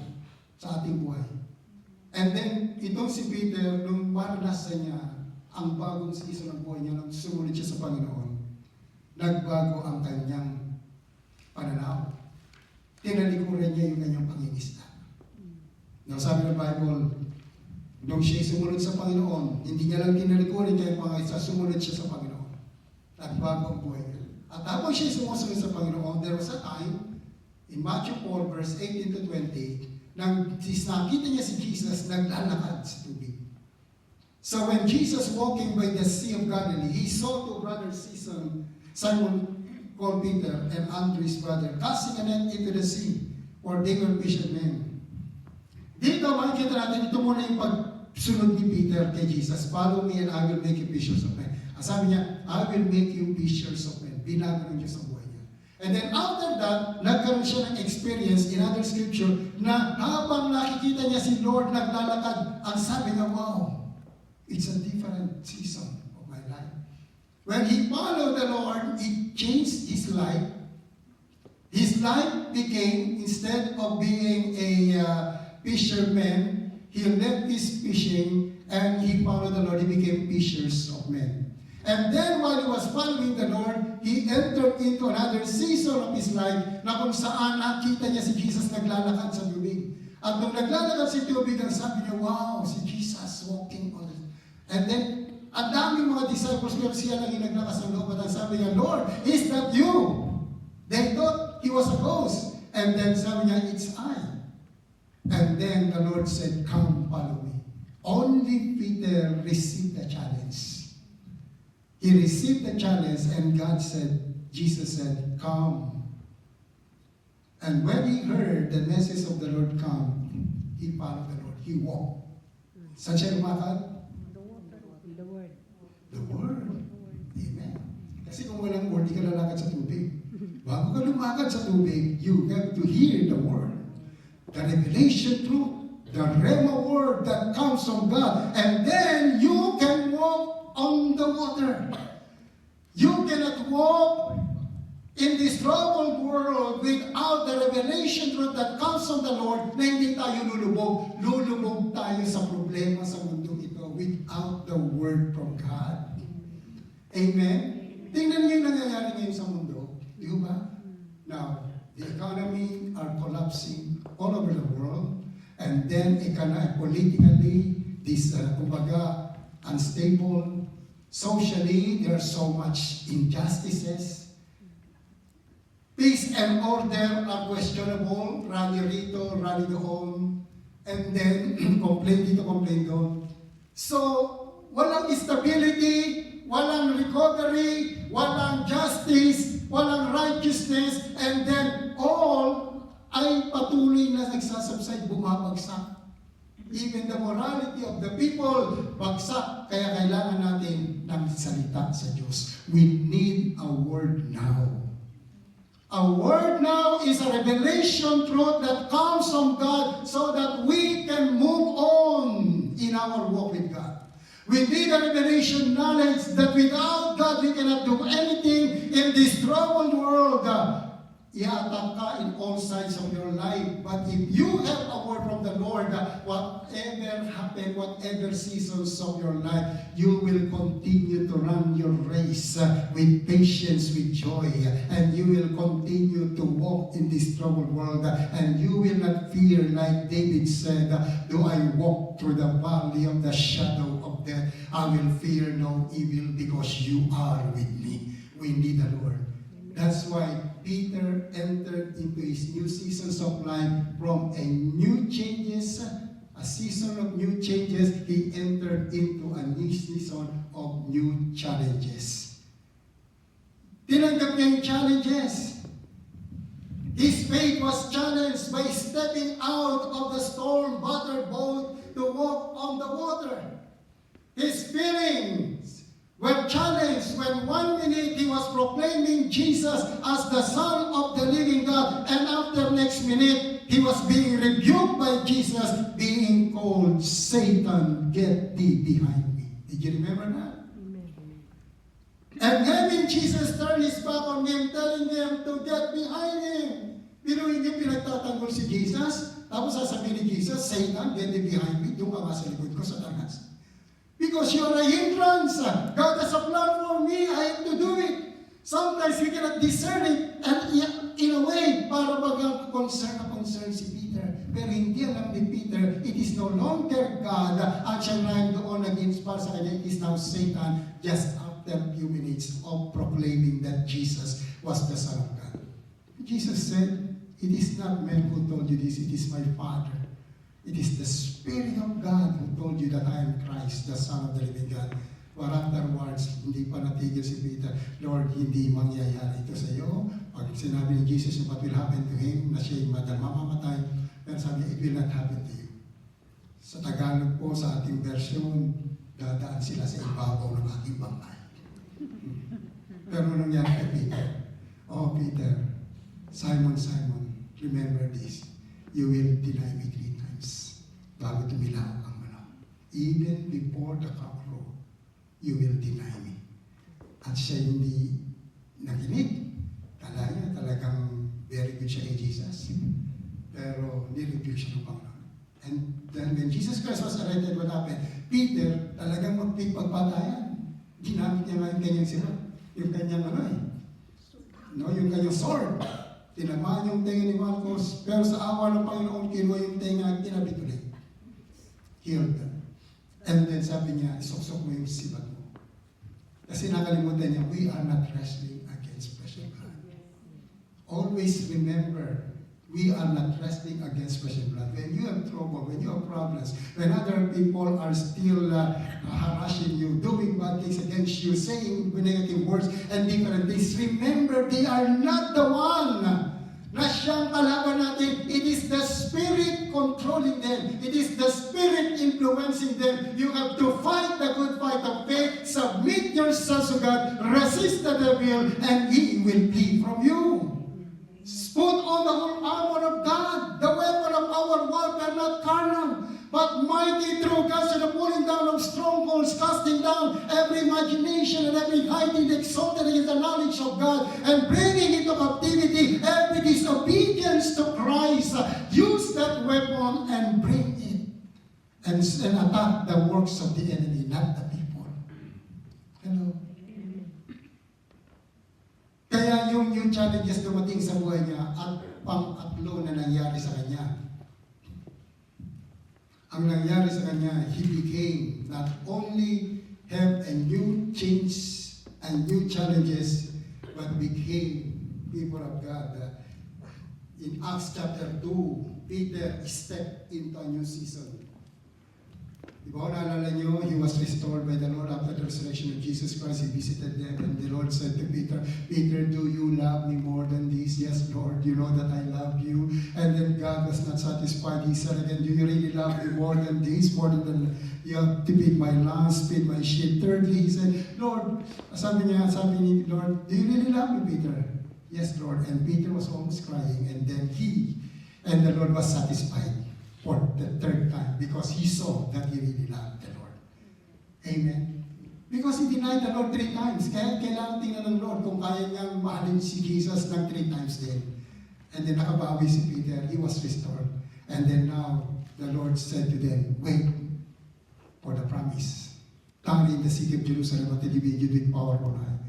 sa ating buhay. And then, itong si Peter, nung maranasan niya ang bagong season ng buhay niya, nung sumunod siya sa Panginoon, nagbago ang kanyang pananaw. Tinalikuran niya yung kanyang pangingisda. Now, sabi ng Bible, nung siya sumunod sa Panginoon, hindi niya lang tinalikuran niya yung pangingisda, sumunod siya sa Panginoon. Nagbago ang buhay niya. At habang siya sumusunod sa Panginoon, there was a time, in Matthew 4, verse 18 to 20, nang nakita niya si Jesus, naglalakad sa tubig. So when Jesus walking by the Sea of Galilee, he saw two brothers, Simon called Peter and Andrew his brother, casting a net into the sea, for they were fishermen. Dito makikita natin, ito muna yung pagsunod ni Peter kay Jesus. Follow me and I will make you fishers of men. Sabi niya, I will make you fishers of men. Binago ng Diyos ang buhay niya. And then after that, nagkaroon siya ng experience in other scripture na habang nakikita niya si Lord naglalakad, ang sabi niya, wow, it's a different season of my life. When he followed the Lord, it changed his life. His life became, instead of being a fisherman, he left his fishing and he followed the Lord. He became fishers of men. And then while he was following the Lord, he entered into another season of his life na kung saan nakita niya si Jesus naglalakad sa tubig. At nung naglalakad sa tubig, ang sabi niya, wow, si Jesus walking on it. And then, ang daming mga disciples, pero siya lang yung naglakas ng loob. At ang sabi niya, Lord, is that you? They thought he was a ghost. And then sabi niya, it's I. And then the Lord said, come, follow me. Only Peter received the challenge. He received the challenge and God said, Jesus said, come. And when he heard the message of the Lord come, he followed the Lord. He walked. Saan siya lumakad? The Word. The Word. Amen. Kasi kung walang Word, di ka lalakad sa tubig. Bago ka lumakad sa tubig, you have to hear the Word. The revelation truth, the Rhema Word that comes from God. And then you can walk on the water. You cannot walk in this troubled world without the revelation truth that comes from the Lord na hindi tayo lulubog. Lulubog tayo sa problema sa mundo ito without the Word from God. Amen? Tingnan niyo yung nangyayari ngayon sa mundo. Di ba? Now, the economy are collapsing all over the world. And then, politically, this, kumbaga, unstable. Socially, there are so much injustices. Peace and order are questionable. Rally rito, rally doon. And then, complain dito, complain doon. So, walang stability, walang recovery, walang justice, walang righteousness, and then all ay patuloy na nagsasubside, bumabagsak. Even the morality of the people, bagsak. Kaya kailangan natin ng salita sa Diyos. We need a word now. A word now is a revelation truth that comes from God so that we can move on in our walk with God. We need a revelation knowledge that without God we cannot do anything in this troubled world. I-attack ka in all sides of your life. But if you have a word from the Lord, whatever happen, whatever seasons of your life, you will continue to run your race with patience, with joy. And you will continue to walk in this troubled world. And you will not fear, like David said, though I walk through the valley of the shadow of death, I will fear no evil because you are with me. We need the Lord. That's why Peter entered into his new seasons of life from a new changes, a season of new changes. He entered into a new season of new challenges. Tinanggap niya yung challenges. His faith was challenged by stepping out of the storm-battered boat to walk on the water. His feelings were challenged when 1 minute he was proclaiming Jesus as the Son of the living God, and after next minute, he was being rebuked by Jesus, being called, Satan, get thee behind me. Did you remember that? And having Jesus turn his back on him, telling him to get behind him. Pero hindi pinagtatanggol si Jesus. Tapos sasabihin ni Jesus, Satan, get thee behind me. Doon ka nga sa likod ko, Satanas. Because you are a hindrance. God has a plan for me. I have to do it. Sometimes we cannot discern it. And in a way, para bagang concern si Peter. Pero hindi alam ni Peter, it is no longer God ang siyang doon nag-inspire sa kanya. It is now Satan, just after a few minutes of proclaiming that Jesus was the Son of God. Jesus said, it is not man who told you this, it is my Father. It is the Spirit of God who told you that I am Christ, the Son of the living God. But afterwards, hindi pa natigil si Peter, Lord, hindi mangyayari ito sa iyo. Pag sinabi ni Jesus what will happen to him, na siya'y mamamatay, pero sabi niya, it will not happen to you. Sa Tagalog po, sa ating version, dadaan sila sa ibabaw ng ating bangkay. Pero anong nangyari kay Peter? Oh, Peter, Simon, Simon, remember this. You will deny me 3 times bago tumilaw ang manok. Even before the cock crow, you will deny me. At siya hindi nakinig. Kala niya talagang very good siya kay Jesus. Pero nirebuke siya ng Panginoon. And then when Jesus Christ was arrested, what happened? Peter talagang magpagpatayan. Ginamit niya nga yung kanyang sirap. Yung kanyang yung kanyang sword. Tinamaan yung tenga ni Marcos, pero sa awa ng Panginoon, kinuha yung tenga at tinabit ulit. Healed them. And then sabi niya, isuksok mo yung sibat mo. Kasi nakalimutan niya, we are not wrestling against flesh and blood. Always remember, we are not wrestling against flesh and blood. When you have trouble, when you have problems, when other people are still harassing you, doing bad things against you, saying negative words and different things, remember, they are not the one na siyang kalaban natin. It is the Spirit controlling them. It is the Spirit influencing them. You have to fight the good fight of faith, submit yourselves to God, resist the devil, and he will flee from you. Put on the whole armor of God, the weapon of our warfare, not carnal, but mighty through God to the pulling down of strongholds, casting down every imagination and every high thing exalted against the knowledge of God, and bringing into captivity every disobedience to Christ. Use that weapon and bring it and attack the works of the enemy, not the people. Hello? Kaya yung new challenges dumating sa buhay niya at pang-atlo na nangyari sa kanya. Ang nangyari sa kanya, he became not only have a new change and new challenges, but became people of God. In Acts chapter 2, Peter stepped into a new season. Diba, naalala nyo, he was restored by the Lord after the resurrection of Jesus Christ. He visited them, and the Lord said to Peter, Peter, do you love me more than this? Yes, Lord, you know that I love you. And then God was not satisfied. He said again, do you really love me more than this? More than you have to feed my lambs, feed my sheep. Thirdly, he said, Lord, sabi ni Lord, do you really love me, Peter? Yes, Lord. And Peter was almost crying, and then the Lord was satisfied for the third time because he saw that he really loved the Lord. Amen. Because he denied the Lord 3 times. Kaya kailangan tingnan ng Lord kung kaya niyang mahalin si Jesus ng 3 times din. And then nakabawi si Peter. He was restored. And then now, the Lord said to them, wait for the promise. Tarry in the city of Jerusalem until you be endued with power on high.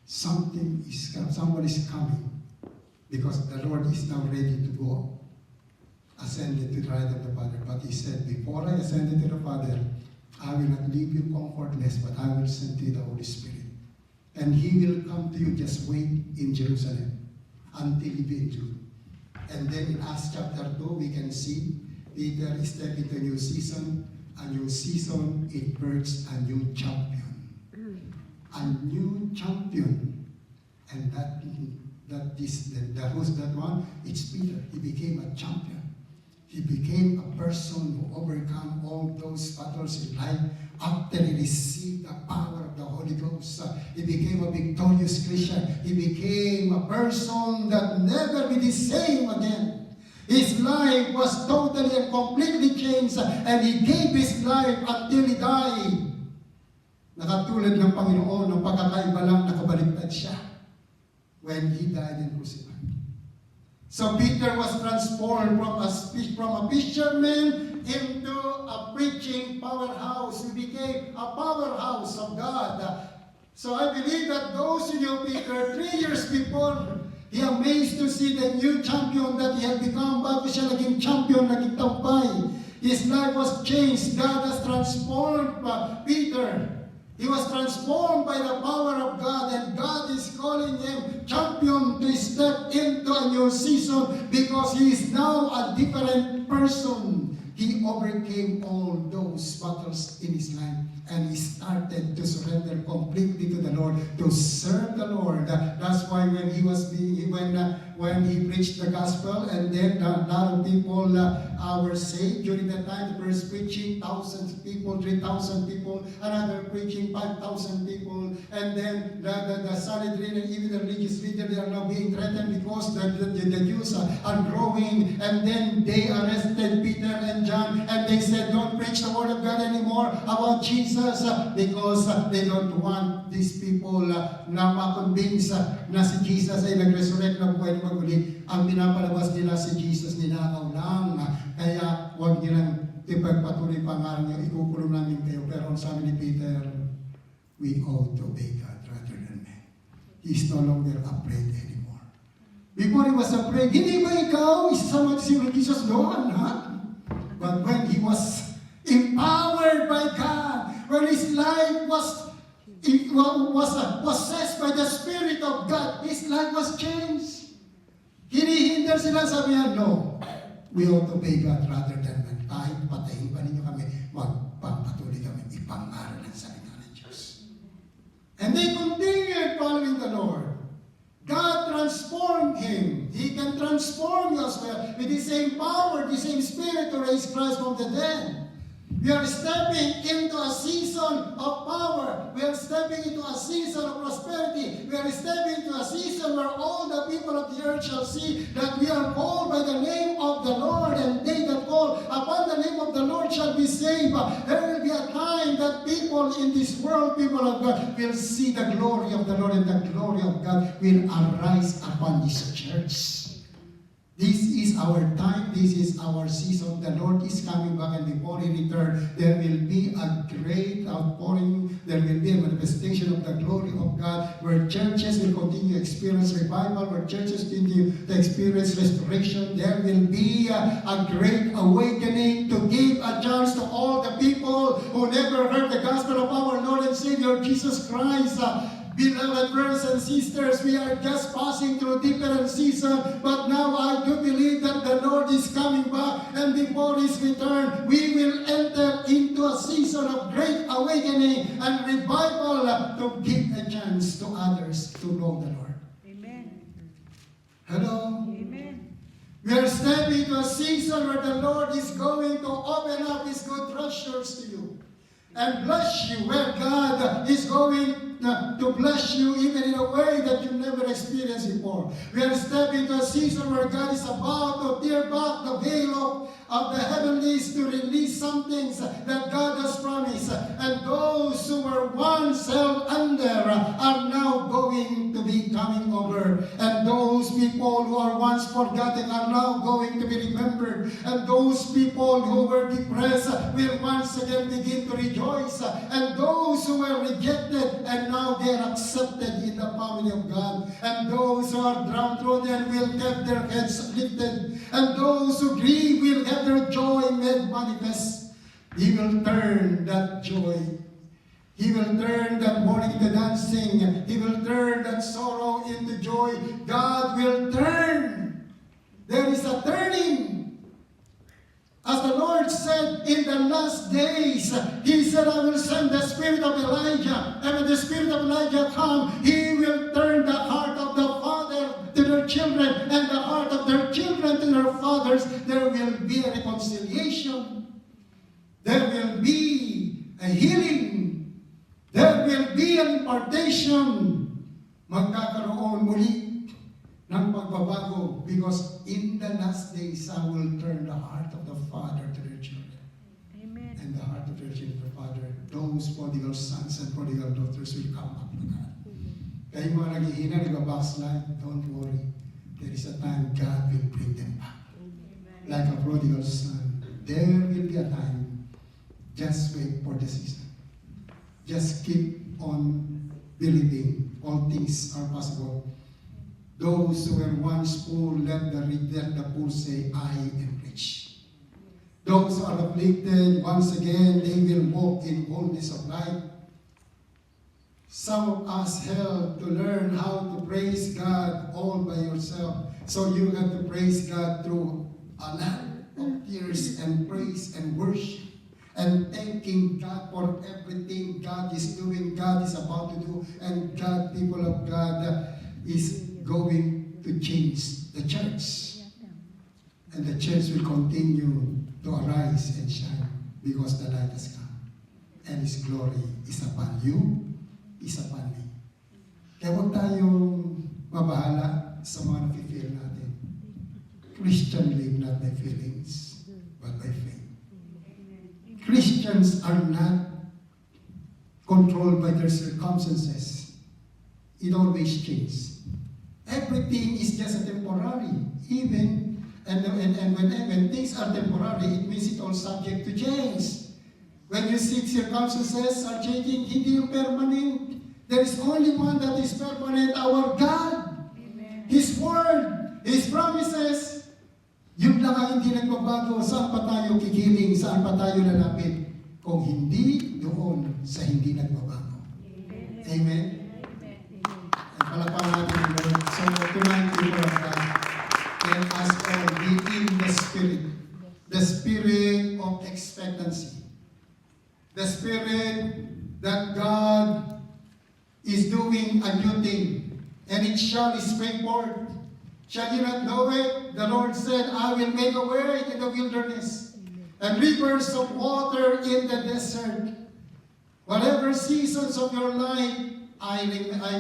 Someone is coming because the Lord is now ready to go. Ascended to the right of the Father. But he said, before I ascended to the Father, I will not leave you comfortless, but I will send to you the Holy Spirit. And He will come to you. Just wait in Jerusalem until He be endued. And then in Acts chapter 2, we can see Peter step into a new season. A new season, it births a new champion. A new champion. And who's that one? It's Peter. He became a champion. He became a person who overcome all those battles in life after he received the power of the Holy Ghost. He became a victorious Christian. He became a person that never be the same again. His life was totally and completely changed, and he gave his life until he died. Nakatulad ng Panginoon, ng pagkakaiba lang nakabaliktad siya when he died and crucified. So Peter was transformed from a fisherman into a preaching powerhouse. He became a powerhouse of God. So I believe that those who knew Peter 3 years before, he amazed to see the new champion that he had become. Bago siya naging champion, naging tampay. His life was changed. God has transformed Peter. He was transformed by the power of God, and God is calling him champion to step into a new season because he is now a different person. He overcame all those battles in his life, and he started to surrender completely to the Lord, to serve the Lord. That's why when he preached the gospel, and then a lot of people were saved during that time. The first preaching, thousands of people, 3,000 people, another preaching, 5,000 people, and then the Sanhedrin and even the religious leaders, they are now being threatened because the Jews are growing, and then they arrested Peter and John, and they said, don't preach the word of God anymore about Jesus because they don't want these people na ma-convince na si Jesus ay nag-resurrect na buhay na maguli. Ang pinapalabas nila si Jesus ninakaw lang. Kaya huwag nilang ipagpatuloy pangalan niyo, ikukulong namin kayo. Pero ang sabi ni Peter, we ought to obey God rather than men. He's no longer afraid anymore. Before he was afraid, hindi ba ikaw isasama si Jesus doon, ha? But when he was empowered by God, when his life was possessed by the Spirit of God, his life was changed. Hinihinder sila, sabi niya, no, we ought to obey God rather than men. Kahit patayin pa ninyo kami, magpapatuloy kami, ipangaral ang salita ng Diyos. And they continued following the Lord. God transformed him. He can transform you as well with the same power, the same Spirit to raise Christ from the dead. We are stepping into a season of power. We are stepping into a season of prosperity. We are stepping into a season where all the people of the earth shall see that we are called by the name of the Lord, and they that call upon the name of the Lord shall be saved. There will be a time that people in this world, people of God, will see the glory of the Lord, and the glory of God will arise upon this church. This is our time. This is our season. The Lord is coming back, and before He returns, there will be a great outpouring. There will be a manifestation of the glory of God, where churches will continue to experience revival, where churches continue to experience restoration. There will be a great awakening to give a chance to all the people who never heard the gospel of our Lord and Savior Jesus Christ. Beloved brothers and sisters, we are just passing through different seasons, but now I do believe that the Lord is coming back, and before His return, we will enter into a season of great awakening and revival to give a chance to others to know the Lord. Amen. Hello? Amen. We are stepping into a season where the Lord is going to open up His good treasures to you and bless you, where God is going to bless you even in a way that you never experienced before. We are stepping into a season where God is about to tear back the veil of the heavenlies to release some things that God has promised. And those who were once held under are now going to be coming over. And those people who are once forgotten are now going to be remembered. And those people who were depressed will once again begin to rejoice. And those who were rejected, and now they are accepted in the family of God. And those who are downtrodden will have their heads lifted. And those who grieve will have their joy made manifest. He will turn that joy He will turn that mourning into dancing. He will turn that sorrow into joy. God will turn. There is a turning. As the Lord said in the last days, He said, I will send the spirit of Elijah. And when the spirit of Elijah comes, He will turn the heart of the father to their children and the heart of their children to their fathers. There will be a reconciliation. There will be a healing. There will be an impartation. Magkakaroon muli ng pagbabago, because in the last days, I will turn the heart of the father to their children. Amen. And the heart of their children to the father. Those prodigal sons and prodigal daughters will come up to God. Kaya mga naghihina, nag-backslide, don't worry. There is a time God will bring them back. Like a prodigal son. There will be a time. Just wait for the season. Just keep on believing. All things are possible. Those who were once poor, let the poor say, I am rich. Those who are afflicted, once again, they will walk in wholeness of life. Some of us have to learn how to praise God all by yourself. So you have to praise God through a lot of tears and praise and worship. And thanking God for everything God is doing, God is about to do, and God, people of God, is going to change the church. And the church will continue to arise and shine because the light has come. And His glory is upon you, is upon me. Kaya huwag tayong mabahala sa mga nafe-feel natin. Christian live not by feelings, but by faith. Christians are not controlled by their circumstances. It always changes. Everything is just a temporary. Even, and when things are temporary, it means it's all subject to change. When you see circumstances are changing, hindi yung permanent. There is only one that is permanent, our God. Amen. His Word, His promises. Yun lang ang hindi nagbabago. Saan pa tayo kikiling? Saan pa tayo lalapit? Kung hindi doon sa hindi nagbabago. Amen? Amen. And palapakan natin ang Lord. So tonight, people of God, let us all be in the spirit of expectancy. The spirit that God is doing a new thing, and it shall spring forth. Shall you not know it? The Lord said, I will make a way in the wilderness and rivers of water in the desert. Whatever seasons of your life, I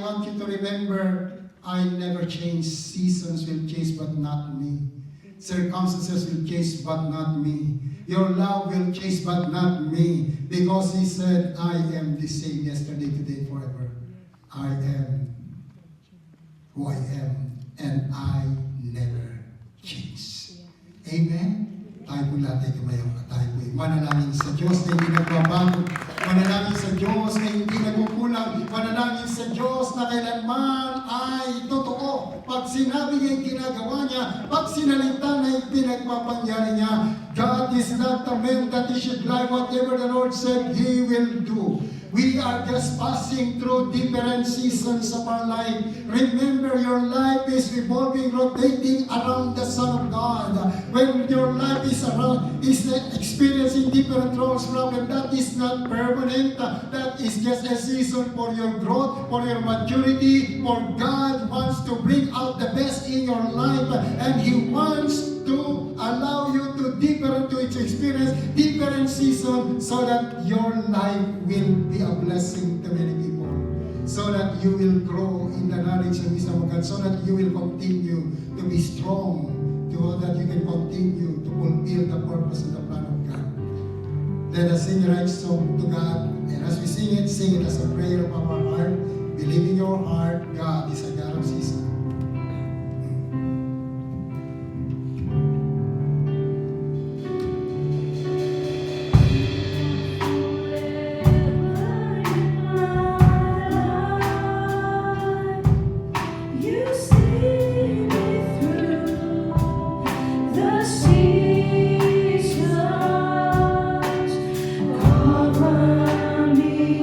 want you to remember, I never change. Seasons will change, but not me. Circumstances will change, but not me. Your love will change, but not me. Because He said, I am the same yesterday, today, forever. I am who I am. And I never change. Amen? Tayo po lahat ay tumayo at tayo po ay manalangin sa Diyos na hindi nagbabago. Manalangin sa Diyos na hindi nagkukulang. Manalangin sa Diyos na kailanman ay totoo. Pag sinabi niya yung ginagawa niya, pag sinalita na yung pinagpapangyari niya, God is not a man that He should lie. Whatever the Lord said, He will do. We are just passing through different seasons of our life. Remember, your life is revolving, rotating around the Son of God. When your life is experiencing different troubles, problems, that is not permanent. That is just a season for your growth, for your maturity. For God wants to bring out the best in your life, and He wants to allow you to experience different seasons so that your life will be a blessing to many people. So that you will grow in the knowledge and wisdom of God. So that you will continue to be strong. So that you can continue to fulfill the purpose and the plan of God. Let us sing the right song to God. And as we sing it as a prayer of our heart. Believe in your heart, God is a God of season. You see me through the seasons, cover me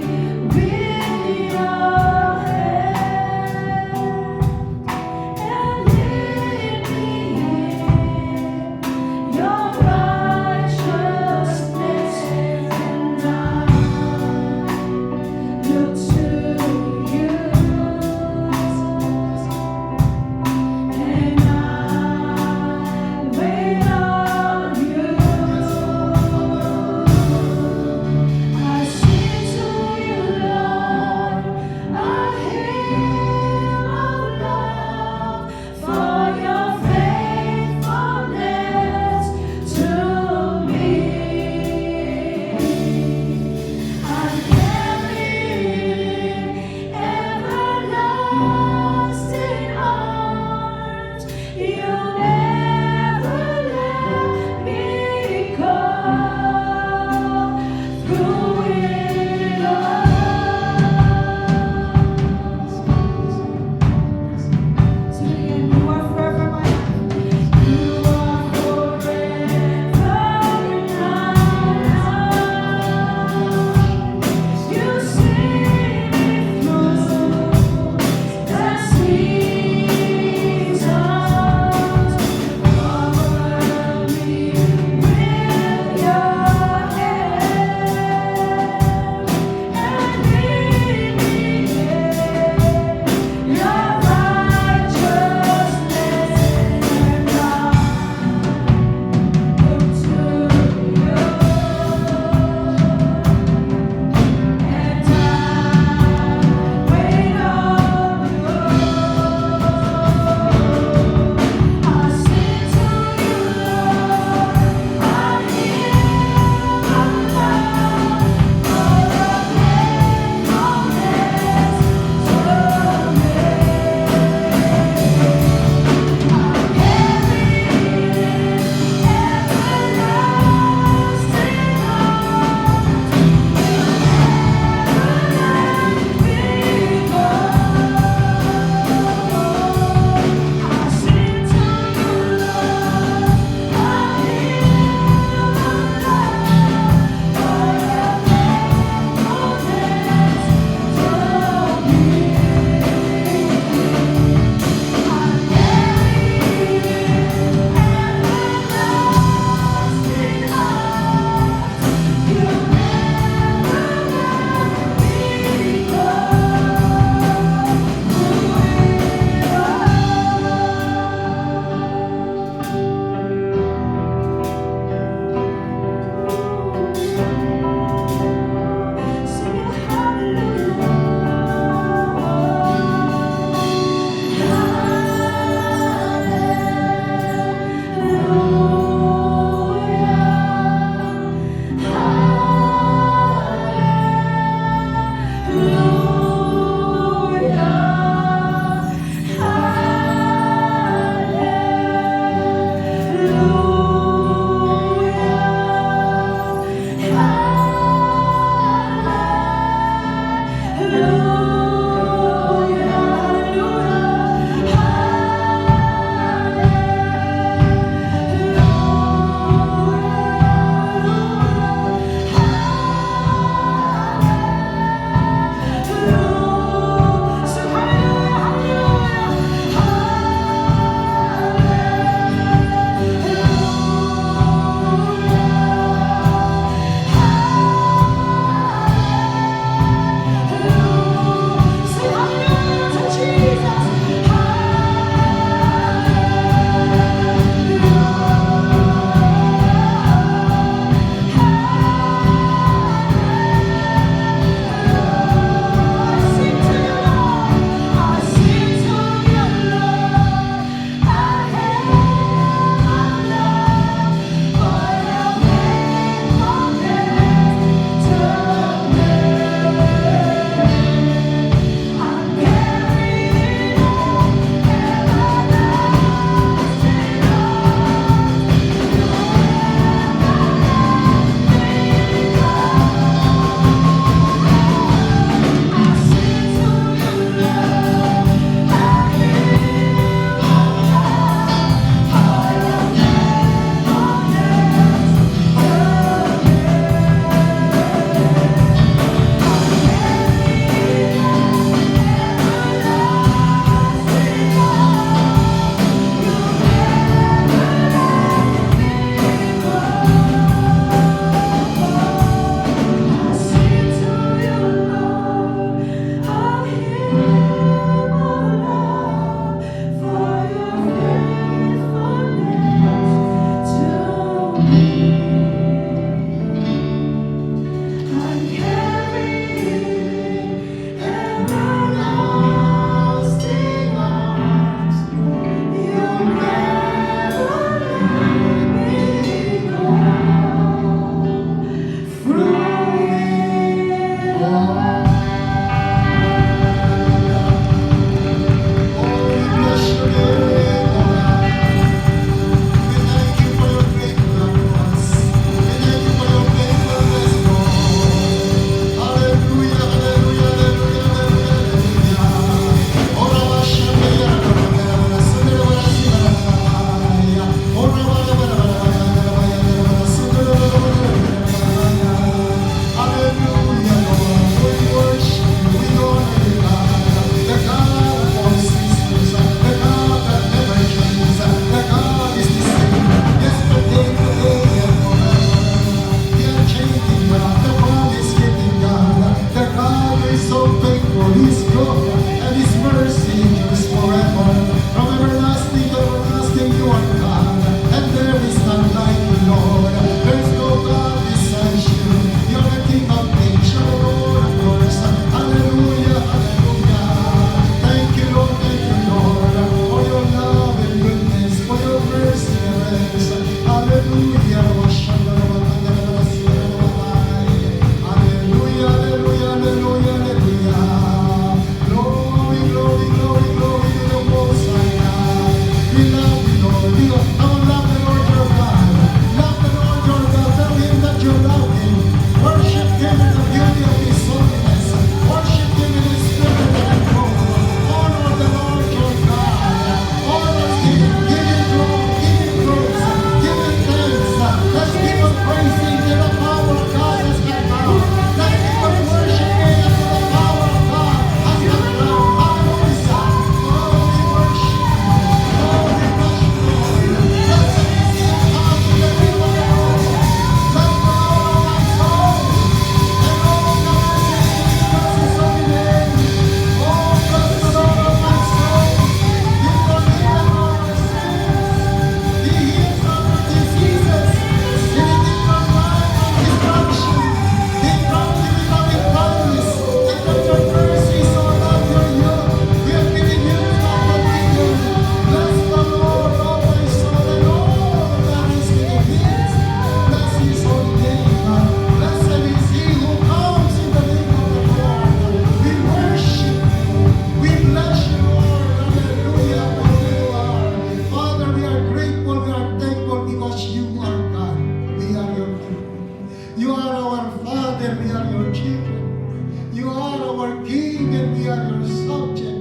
our King and we are your subject.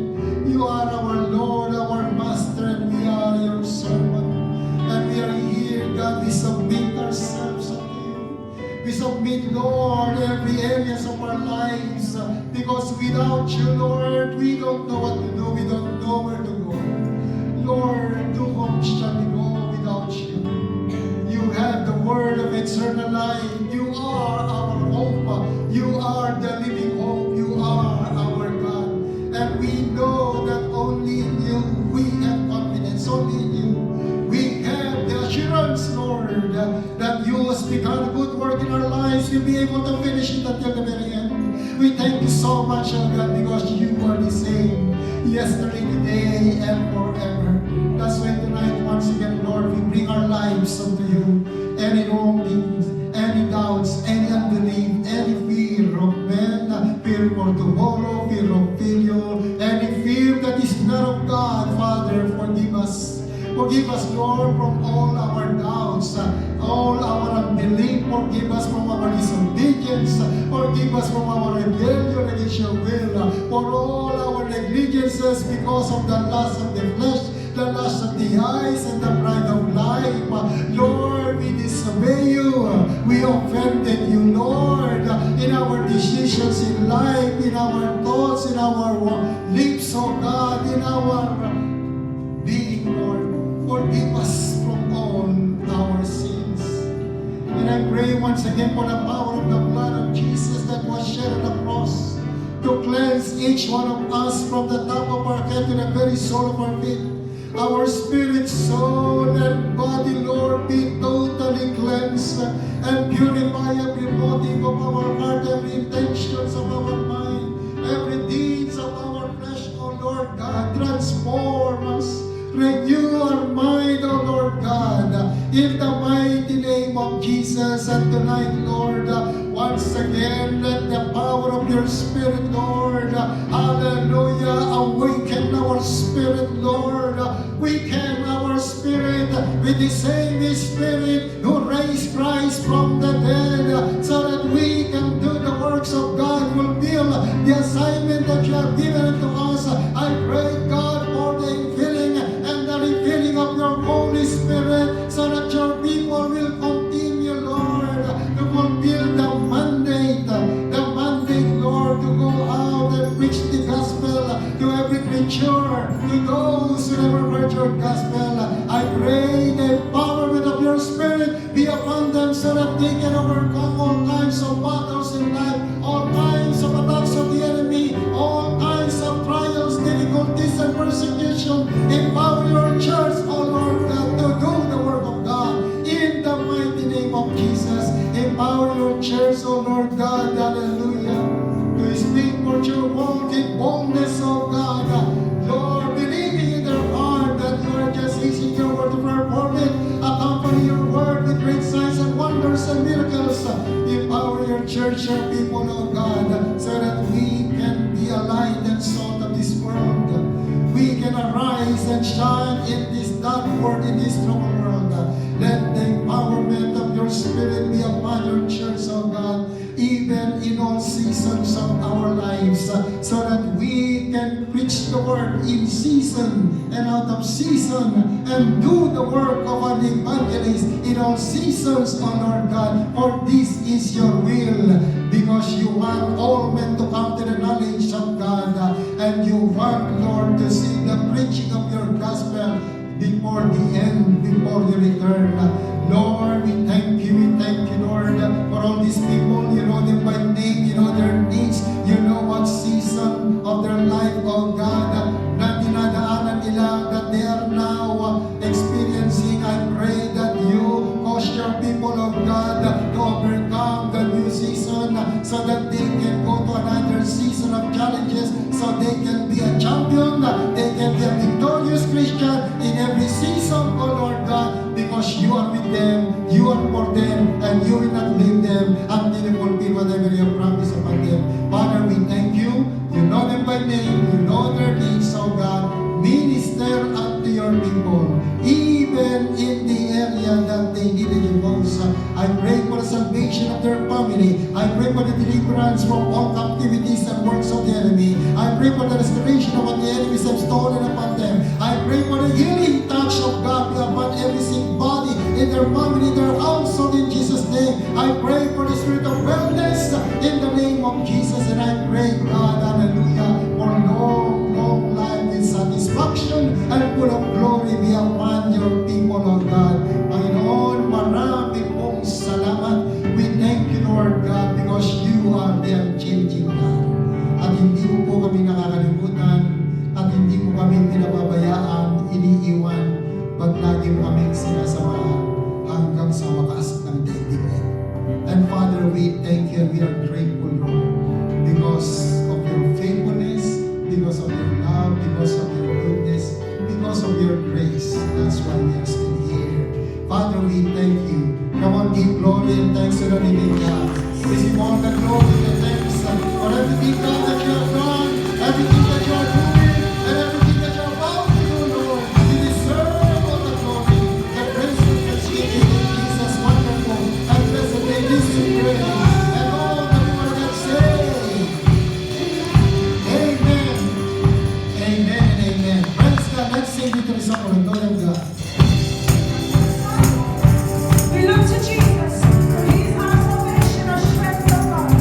You are our Lord, our Master, and we are your servant. And we are here, God, we submit ourselves unto you. We submit, Lord, every areas of our lives, because without you, Lord, we don't know what to do, we don't know where to go. Lord, to whom shall we go without you? You have the word of eternal life. You are our hope. You are the living hope. You are our God. And we know that only in you we have confidence. Only in you we have the assurance, Lord, that you has begun a good work in our lives. You'll be able to finish it until the very end. We thank you so much, oh God, because you are the same yesterday, today, and forever. That's why tonight, once again, Lord, we bring our lives unto you. Any wrongdoings, any doubts, any unbelief, any fear of men, fear for tomorrow, fear of failure, any fear that is not of God, Father, forgive us. Forgive us, Lord, from all our doubts, all our unbelief. Forgive us from our disobedience. Forgive us from our rebellion against your will. For all our negligences because of the lust of the flesh, the lust of the eyes, and the pride of life. Lord, we disobey you. We offended you, Lord, in our decisions in life, in our thoughts, in our lips, oh God, in our being, Lord. Forgive us from all our sins. And I pray once again for the power of the blood of Jesus that was shed on the cross to cleanse each one of us from the top of our head to the very sole of our feet. Our spirit, soul, and body, Lord, be totally cleansed and purify every motive of our heart, every intentions of our mind, every deeds of our flesh, O Lord God. Transform us. Renew our mind, O Lord God, in the mighty name of Jesus. And tonight, Lord, once again, let the power of your Spirit, Lord, hallelujah, awaken our spirit, Lord. Weaken our spirit with the same Spirit who raised Christ from the dead, so that we can do the works of God, fulfill the assignment that you have given to us. I pray, God, for the infilling and the refilling of your Holy Spirit, so that your people will continue, Lord, to fulfill the mandate, Lord, to go out and preach the gospel to every creature, to those who never heard your gospel. I pray the empowerment of your Spirit be upon them, so that they can overcome all kinds of battles in life, all kinds of attacks of the enemy, all kinds of trials, difficulties, and persecution. Empower your church, O Lord God, to do the work of God in the mighty name of Jesus. Empower your church, O Lord God, hallelujah, to speak what your word in boldness, O God. Lord, believing in their heart that you are just using your word to perform it. Accompany your word with great signs and wonders and miracles. Empower your church, your people, O God, so that we can be a light and salt of this world. We can arise and shine in this dark world, in this troubled world. Let the empowerment of your Spirit be upon your church, O God, even in all seasons of our lives, so that we can preach the word in season and out of season, and do the work of an evangelist in all seasons, O Lord God. For this is your will, because you want all men to come to the knowledge of God, and you want, Lord, to see the preaching of your gospel before the end, before you return. Lord, we thank you, Lord, for all these people. You know them by name, you know their needs, you know what season of their life, oh God, na dinadaanan nila, that they are now experiencing. I pray that you cause your people, oh God, to overcome the new season, so that they can go to another season of challenges, so they can be a champion, they can be a victorious Christian in every season, oh Lord God, because you are with them, you are for them, and you will not leave them until you fulfill whatever you have promised upon them. Father, we thank you. You know them by name, you know their needs, oh God. Minister unto your people, even in the area that they needed you most. I pray for the salvation of their family. I pray for the deliverance deliverance from all captivities and works of the enemy. I pray for the restoration of what the enemies have stolen upon them. I pray for the healing touch of God be upon every sick body, in their family, in their household, in Jesus' name. I pray for the spirit of wellness in the name of Jesus. And I pray, God, hallelujah, for long life with satisfaction and full of glory be upon your people, Lord God. Panginoon, marami pong salamat. We thank you, Lord God, because you are the unchanging God. At hindi mo po kami nakakalimutan, at hindi mo kami pinababayaan, iniiwan, but lagi mo kaming sinasamahan hanggang sa wakas ng daigdigin. And Father, we thank you and we are grateful, Lord, because of your faithfulness, because of your love, because of your goodness, because of your grace. That's why we are still here. Father, we thank you. Come on, give glory and thanks to the living God. Receive all the glory and thanks for everything, God, that you have done, everything that you are doing, and everything that you are about to do, Lord. You deserve all the glory. The praise and thanksgiving in Jesus' wonderful and blessed name is to pray. And all the people that say, Amen. Amen and amen. Praise God. Let's sing it to the song of the glory of God. We look to Jesus, for He is our salvation, our strength, our God.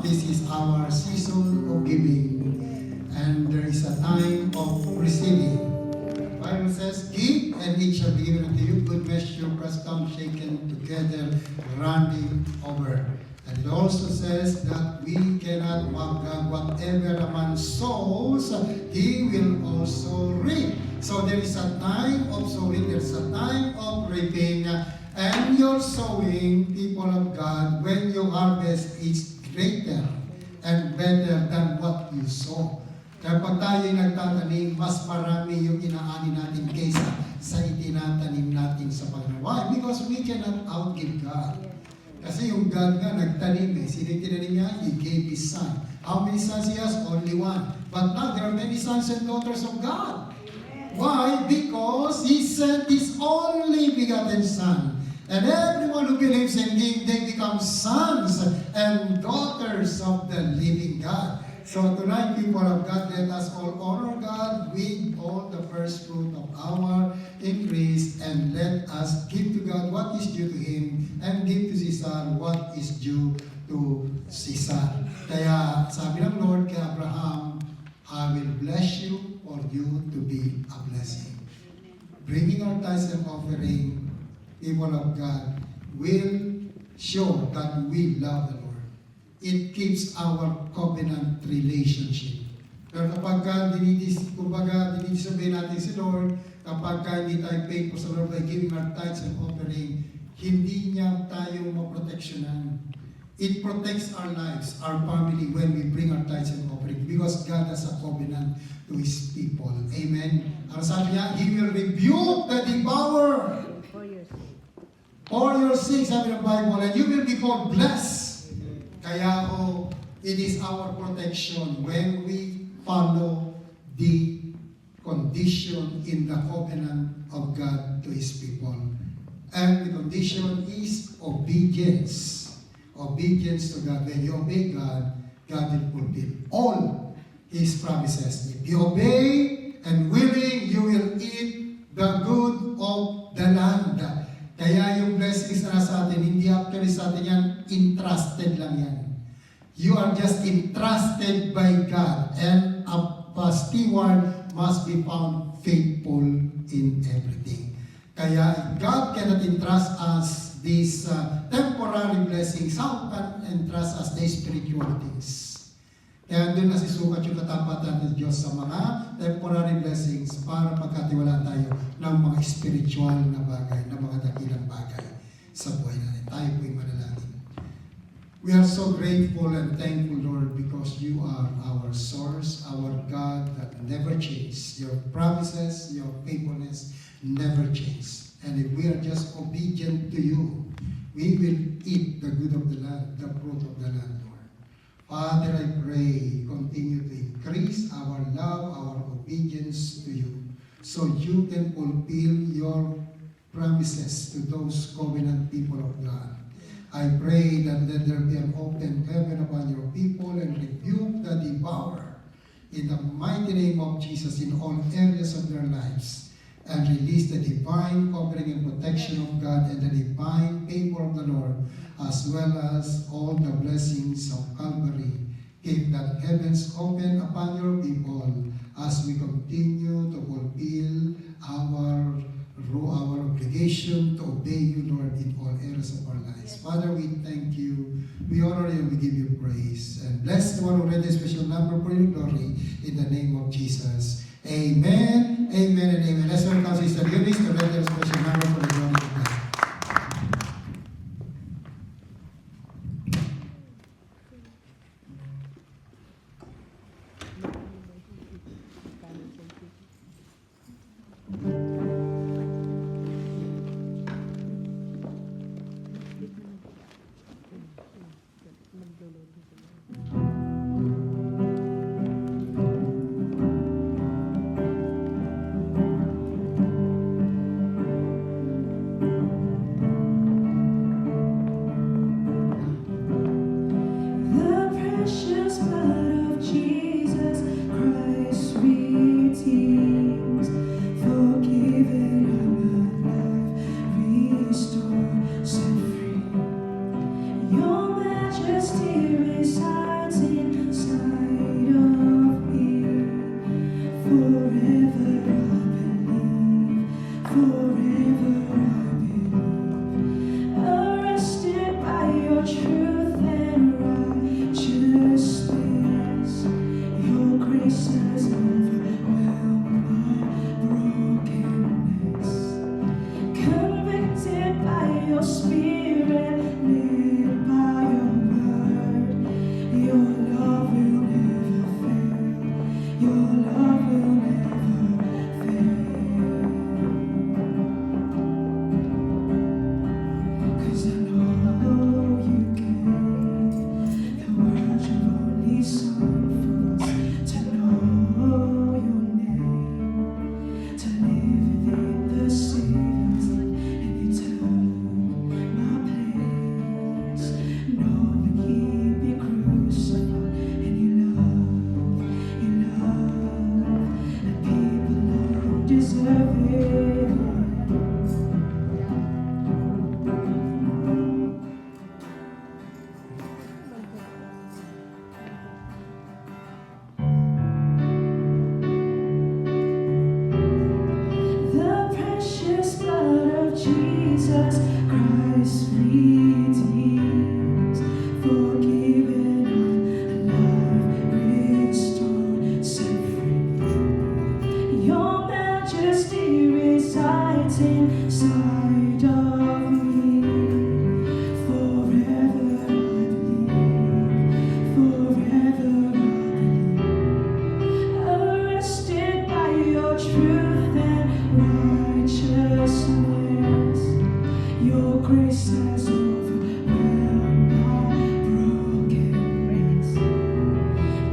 this is our season of giving. And there is a time of receiving. The Bible says, give and it shall be given unto you. Good measure, pressed down, shaken together, running over. And it also says that we cannot whatever a man sows, he will also reap. So there is a time of sowing, there is a time of reaping, and your sowing, people of God, when you harvest, is greater and better than what you sow. Kapag tayo nagtatanim, mas marami yung inaani natin kaysa sa itinatanim natin sa Panginoon. Why? Because we cannot outgive God. Kasi yung God nga nagtanim eh. Sino yung tinanim niya? He gave His Son. How many sons He has? Only one. But now there are many sons and daughters of God. Why? Because He sent His only begotten Son. And everyone who believes in Him, they become sons and daughters of the living God. So tonight, people of God, let us all honor God with all the first fruit of our increase, and let us give to God what is due to Him, and give to Caesar what is due to Caesar. Kaya sabi ng Lord kay Abraham, I will bless you for you to be a blessing. Bringing our tithes and offering, people of God, will show that we love the Lord. It keeps our covenant relationship. Pero kapag dinidisobey natin si Lord, kapag hindi tayo faithful sa Lord by giving our tithes and offering, hindi niya tayo maproteksyonan. It protects our lives, our family, when we bring our tithes and offering, because God has a covenant to His people. Amen. Ang sabi niya, He will rebuke the devourer for your sake, sabi ng Bible, and you will be called blessed. Kaya it is our protection when we follow the condition in the covenant of God to His people. And the condition is obedience. Obedience to God. When you obey God, God will fulfill all His promises. If you obey and willing, you will eat the good of the land. Kaya yung blessings na sa atin, hindi actually sa atin yan, entrusted lang yan. You are just entrusted by God, and a steward must be found faithful in everything. Kaya God cannot entrust us these temporary blessings. How can entrust us the spiritual things? Kaya doon nasisukat yung katapatan ng Diyos sa mga temporary blessings para pagkatiwalaan tayo ng mga spiritual na bagay, ng mga dakilang bagay sa buhay natin. Tayo po'y manalangin. We are so grateful and thankful, Lord, because you are our source, our God that never changes. Your promises, your faithfulness never change. And if we are just obedient to you, we will eat the good of the land, the fruit of the land, Lord. Father, I pray, continue to increase our love, our obedience to you, so you can fulfill your promises to those covenant people of God. I pray that let there be an open heaven upon your people and rebuke the devourer in the mighty name of Jesus in all areas of their lives, and release the divine covering and protection of God and the divine favor of the Lord, as well as all the blessings of Calvary. Keep that heavens open upon your people as we continue to fulfill our obligation to obey you, Lord, in all areas of our lives. Father, we thank you, we honor you, and we give you praise. And bless the one who read a special number for your glory, in the name of Jesus. Amen, amen, and amen. Let's welcome Sister Eunice to read a special number for the glory of God. Your majesty. Majesty resides inside of me. Forever I believe. Forever I believe. Arrested by your truth and righteousness. Your grace has overwhelmed my brokenness. Convicted by your spirit, led by your word. Your love will never fail. Your love will never fail. 'Cause I know you gave the world your only son for us to know your name, to live within the Savior's light, and you took my place, knowing he'd be crucified, and you love, and people don't deserve it. The precious blood of Jesus Christ redeems, forgiven, alive, restored, set free. Your majesty resides inside of me. Forever I believe. Forever I believe. Arrested by your truth and righteousness. Your grace has overwhelmed my brokenness.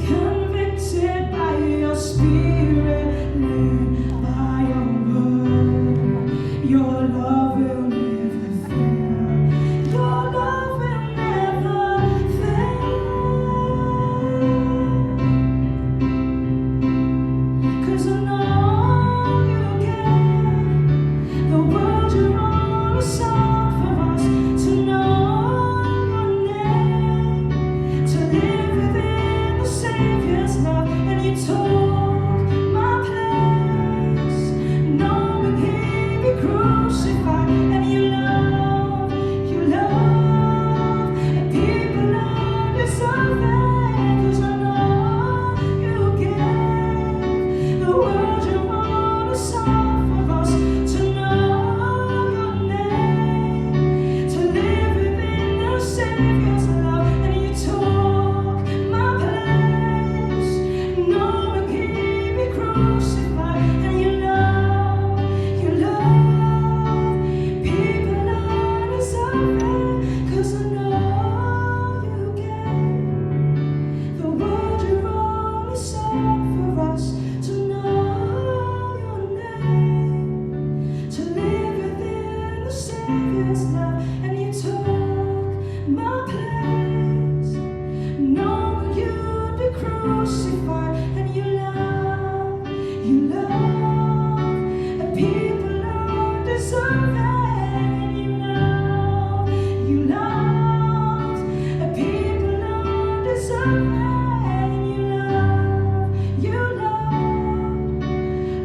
Convicted by your spirit, led by your word. Your love will never fail. Your love will never fail. 'Cause I know you gave the world your only son for us to know your name, to live within the Savior's love, and you took my place, knowing he'd be crucified, and you love, and people don't deserve it. 'Cause I know you gave the world your only son for us to know your name, to live within the Savior's love, and you took my place, knowing he'd be crucified, and you love, people don't deserve it. 'Cause I know you gave the world your only son for us to know your name, to live within the Savior's love, and you took my place, knowing you'd be crucified, and you love, and people don't deserve it, and you love, and people don't deserve it, and you love,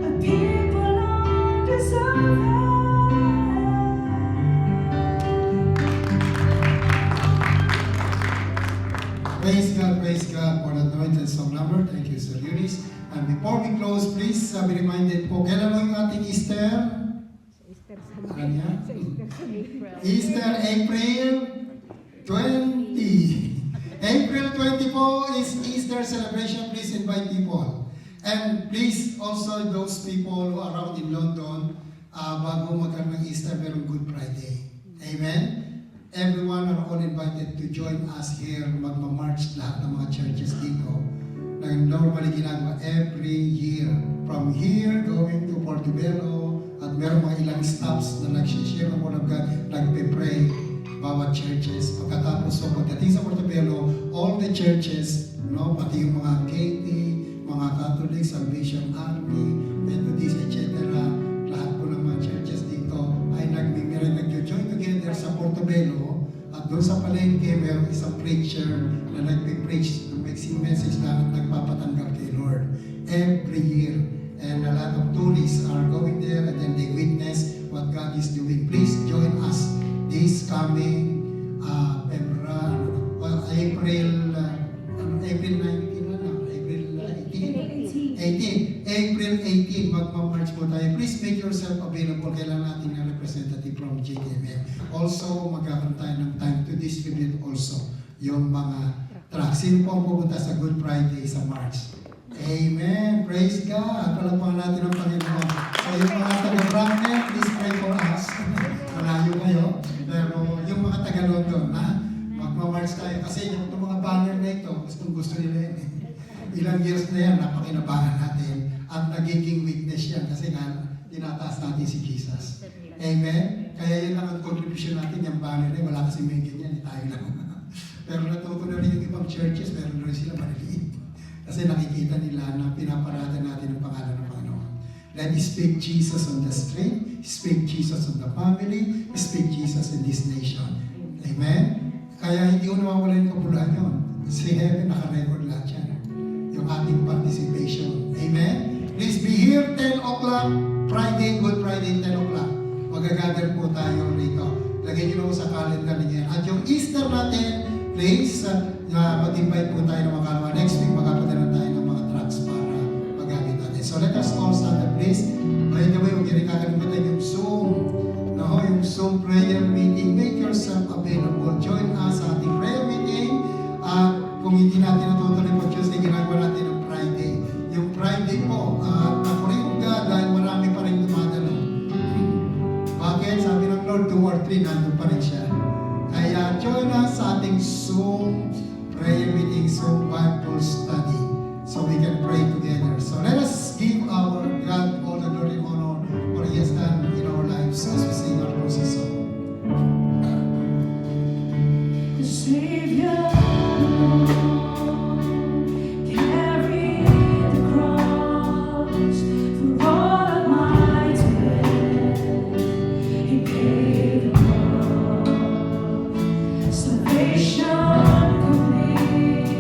and people don't deserve it. Praise God for the anointed song number. Thank you, Sir Eunice. And before we close, please be reminded po, kailan mo yung ating Easter? Easter Ano yan? sa April. Easter, April 20. April 20 po is Easter celebration. Please invite people. And please also those people who are around in London, bago magkaroon ng Easter, merong Good Friday. Amen? Everyone are all invited to join us here. Magmamarch lahat ng mga churches dito na normally ginagawa every year. From here, going to Portobello, at meron mga ilang stops na nag-share ng Word of God, nagpe-pray, bawat churches. Pagkatapos, so pagdating sa Portobello, all the churches, no, pati yung mga KT, mga Catholic, Salvation Army, Methodist, etc., lahat po ng mga churches dito ay nag-join together sa Portobello at doon sa palengke, mayroong isang preacher na nagpe-preach ng mixing message na nagpapatanggap kay Lord every year. And a lot of tourists are going there and then they witness what God is doing. Please join us this coming April 19 na lang, April 18. 18. April 18, magma-march po tayo. Please make yourself available. Kailangan natin ng representative from JKMM. Also, magkakaroon tayo ng time to distribute also yung mga tracks. Sino po ang pupunta sa Good Friday sa March? Amen. Praise God. Palagpakan natin ang Panginoon. So yung mga taga-Brampton, please pray for us. Malayo kayo. Pero yung mga taga-London, magma-march tayo. Kasi yung mga banner na ito, gusto nila yun. Ilang years na yan, napakinabangan natin. At nagiging witness yan. Kasi nga, tinataas natin si Jesus. Amen. Kaya yun lang ang contribution natin, yung banner na wala kasi may ganyan, tayo lang. Pero natuto na rin yung ibang churches, meron rin sila maliliit. Kasi nakikita nila na pinaparada natin ang pangalan ng Panginoon. Let us speak Jesus on the street, speak Jesus on the family, speak Jesus in this nation. Amen? Kaya hindi ko nawawala yung kapuluhan yun. Si heaven, naka-record lahat yan. Yung ating participation. Amen? Please be here, 10 o'clock, Friday, Good Friday, 10 o'clock. Magagather po tayo rito. Lagay nyo sa calendar niya. At yung Easter natin, please, mag-invite po tayo ng mga kalma. Next week, magkapadala tayo ng mga tracks para magamit natin. So let us all stand up, please. By the way, huwag nyo rin kakalimutan yung Zoom. No, yung Zoom prayer meeting. Make yourself available. Join us sa ating prayer meeting. At kung hindi natin natutuloy po Tuesday, ginagawa natin ng Friday. Yung Friday po, nakuring God dahil marami pa rin dumadalo. Bakit? Sabi ng Lord, 2 or 3, nandun pa rin siya. Kaya join us sa ating Zoom prayer meeting, Zoom Bible study, so we can pray together. So let us give our God all the glory and honor for He has done in our lives as we sing our closing song. The Savior carried the cross for all of my sins. He paid the cost. Salvation complete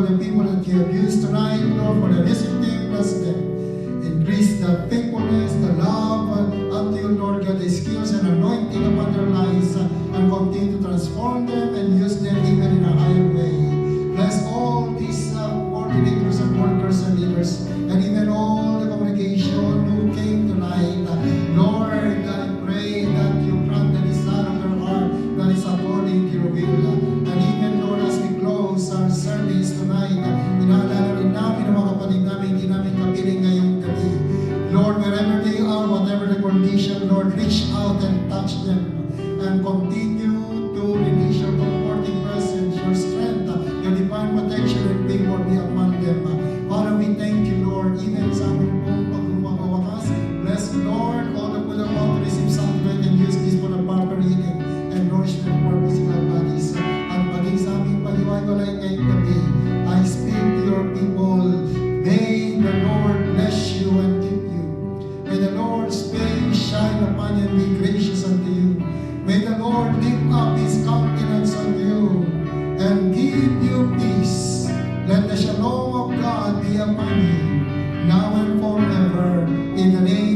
the people that you have used tonight, Lord, for the visiting, bless them. Increase the faithfulness, the love unto you, Lord God, the skills and anointing upon their lives, and continue to transform them and use them even in a higher way. Bless all these coordinators and workers and leaders, and even all the congregation who came tonight. Lord, I pray that you grant the desire of their heart that is according to your will. And even, Lord, as we close our service tonight, inaalala rin namin ang mga kapatid namin, hindi namin kapiling ngayong gabi. Lord, wherever they are, whatever the condition, Lord, reach out and touch them and continue to release your comforting presence, your strength, your divine protection and favor be upon them. Father, we thank you, Lord, even sa aming pong paglumawakas. Bless, Lord, all the good about to receive something and use this for the proper healing and nourishment for physical bodies. At maging sa aming paliwalay ngayong gabi, I speak to your people. May the Lord bless you and keep you. May the Lord's face shine upon you and be gracious unto you. May the Lord lift up his countenance unto you and give you peace. Let the shalom of God be upon you, now and forever, in the name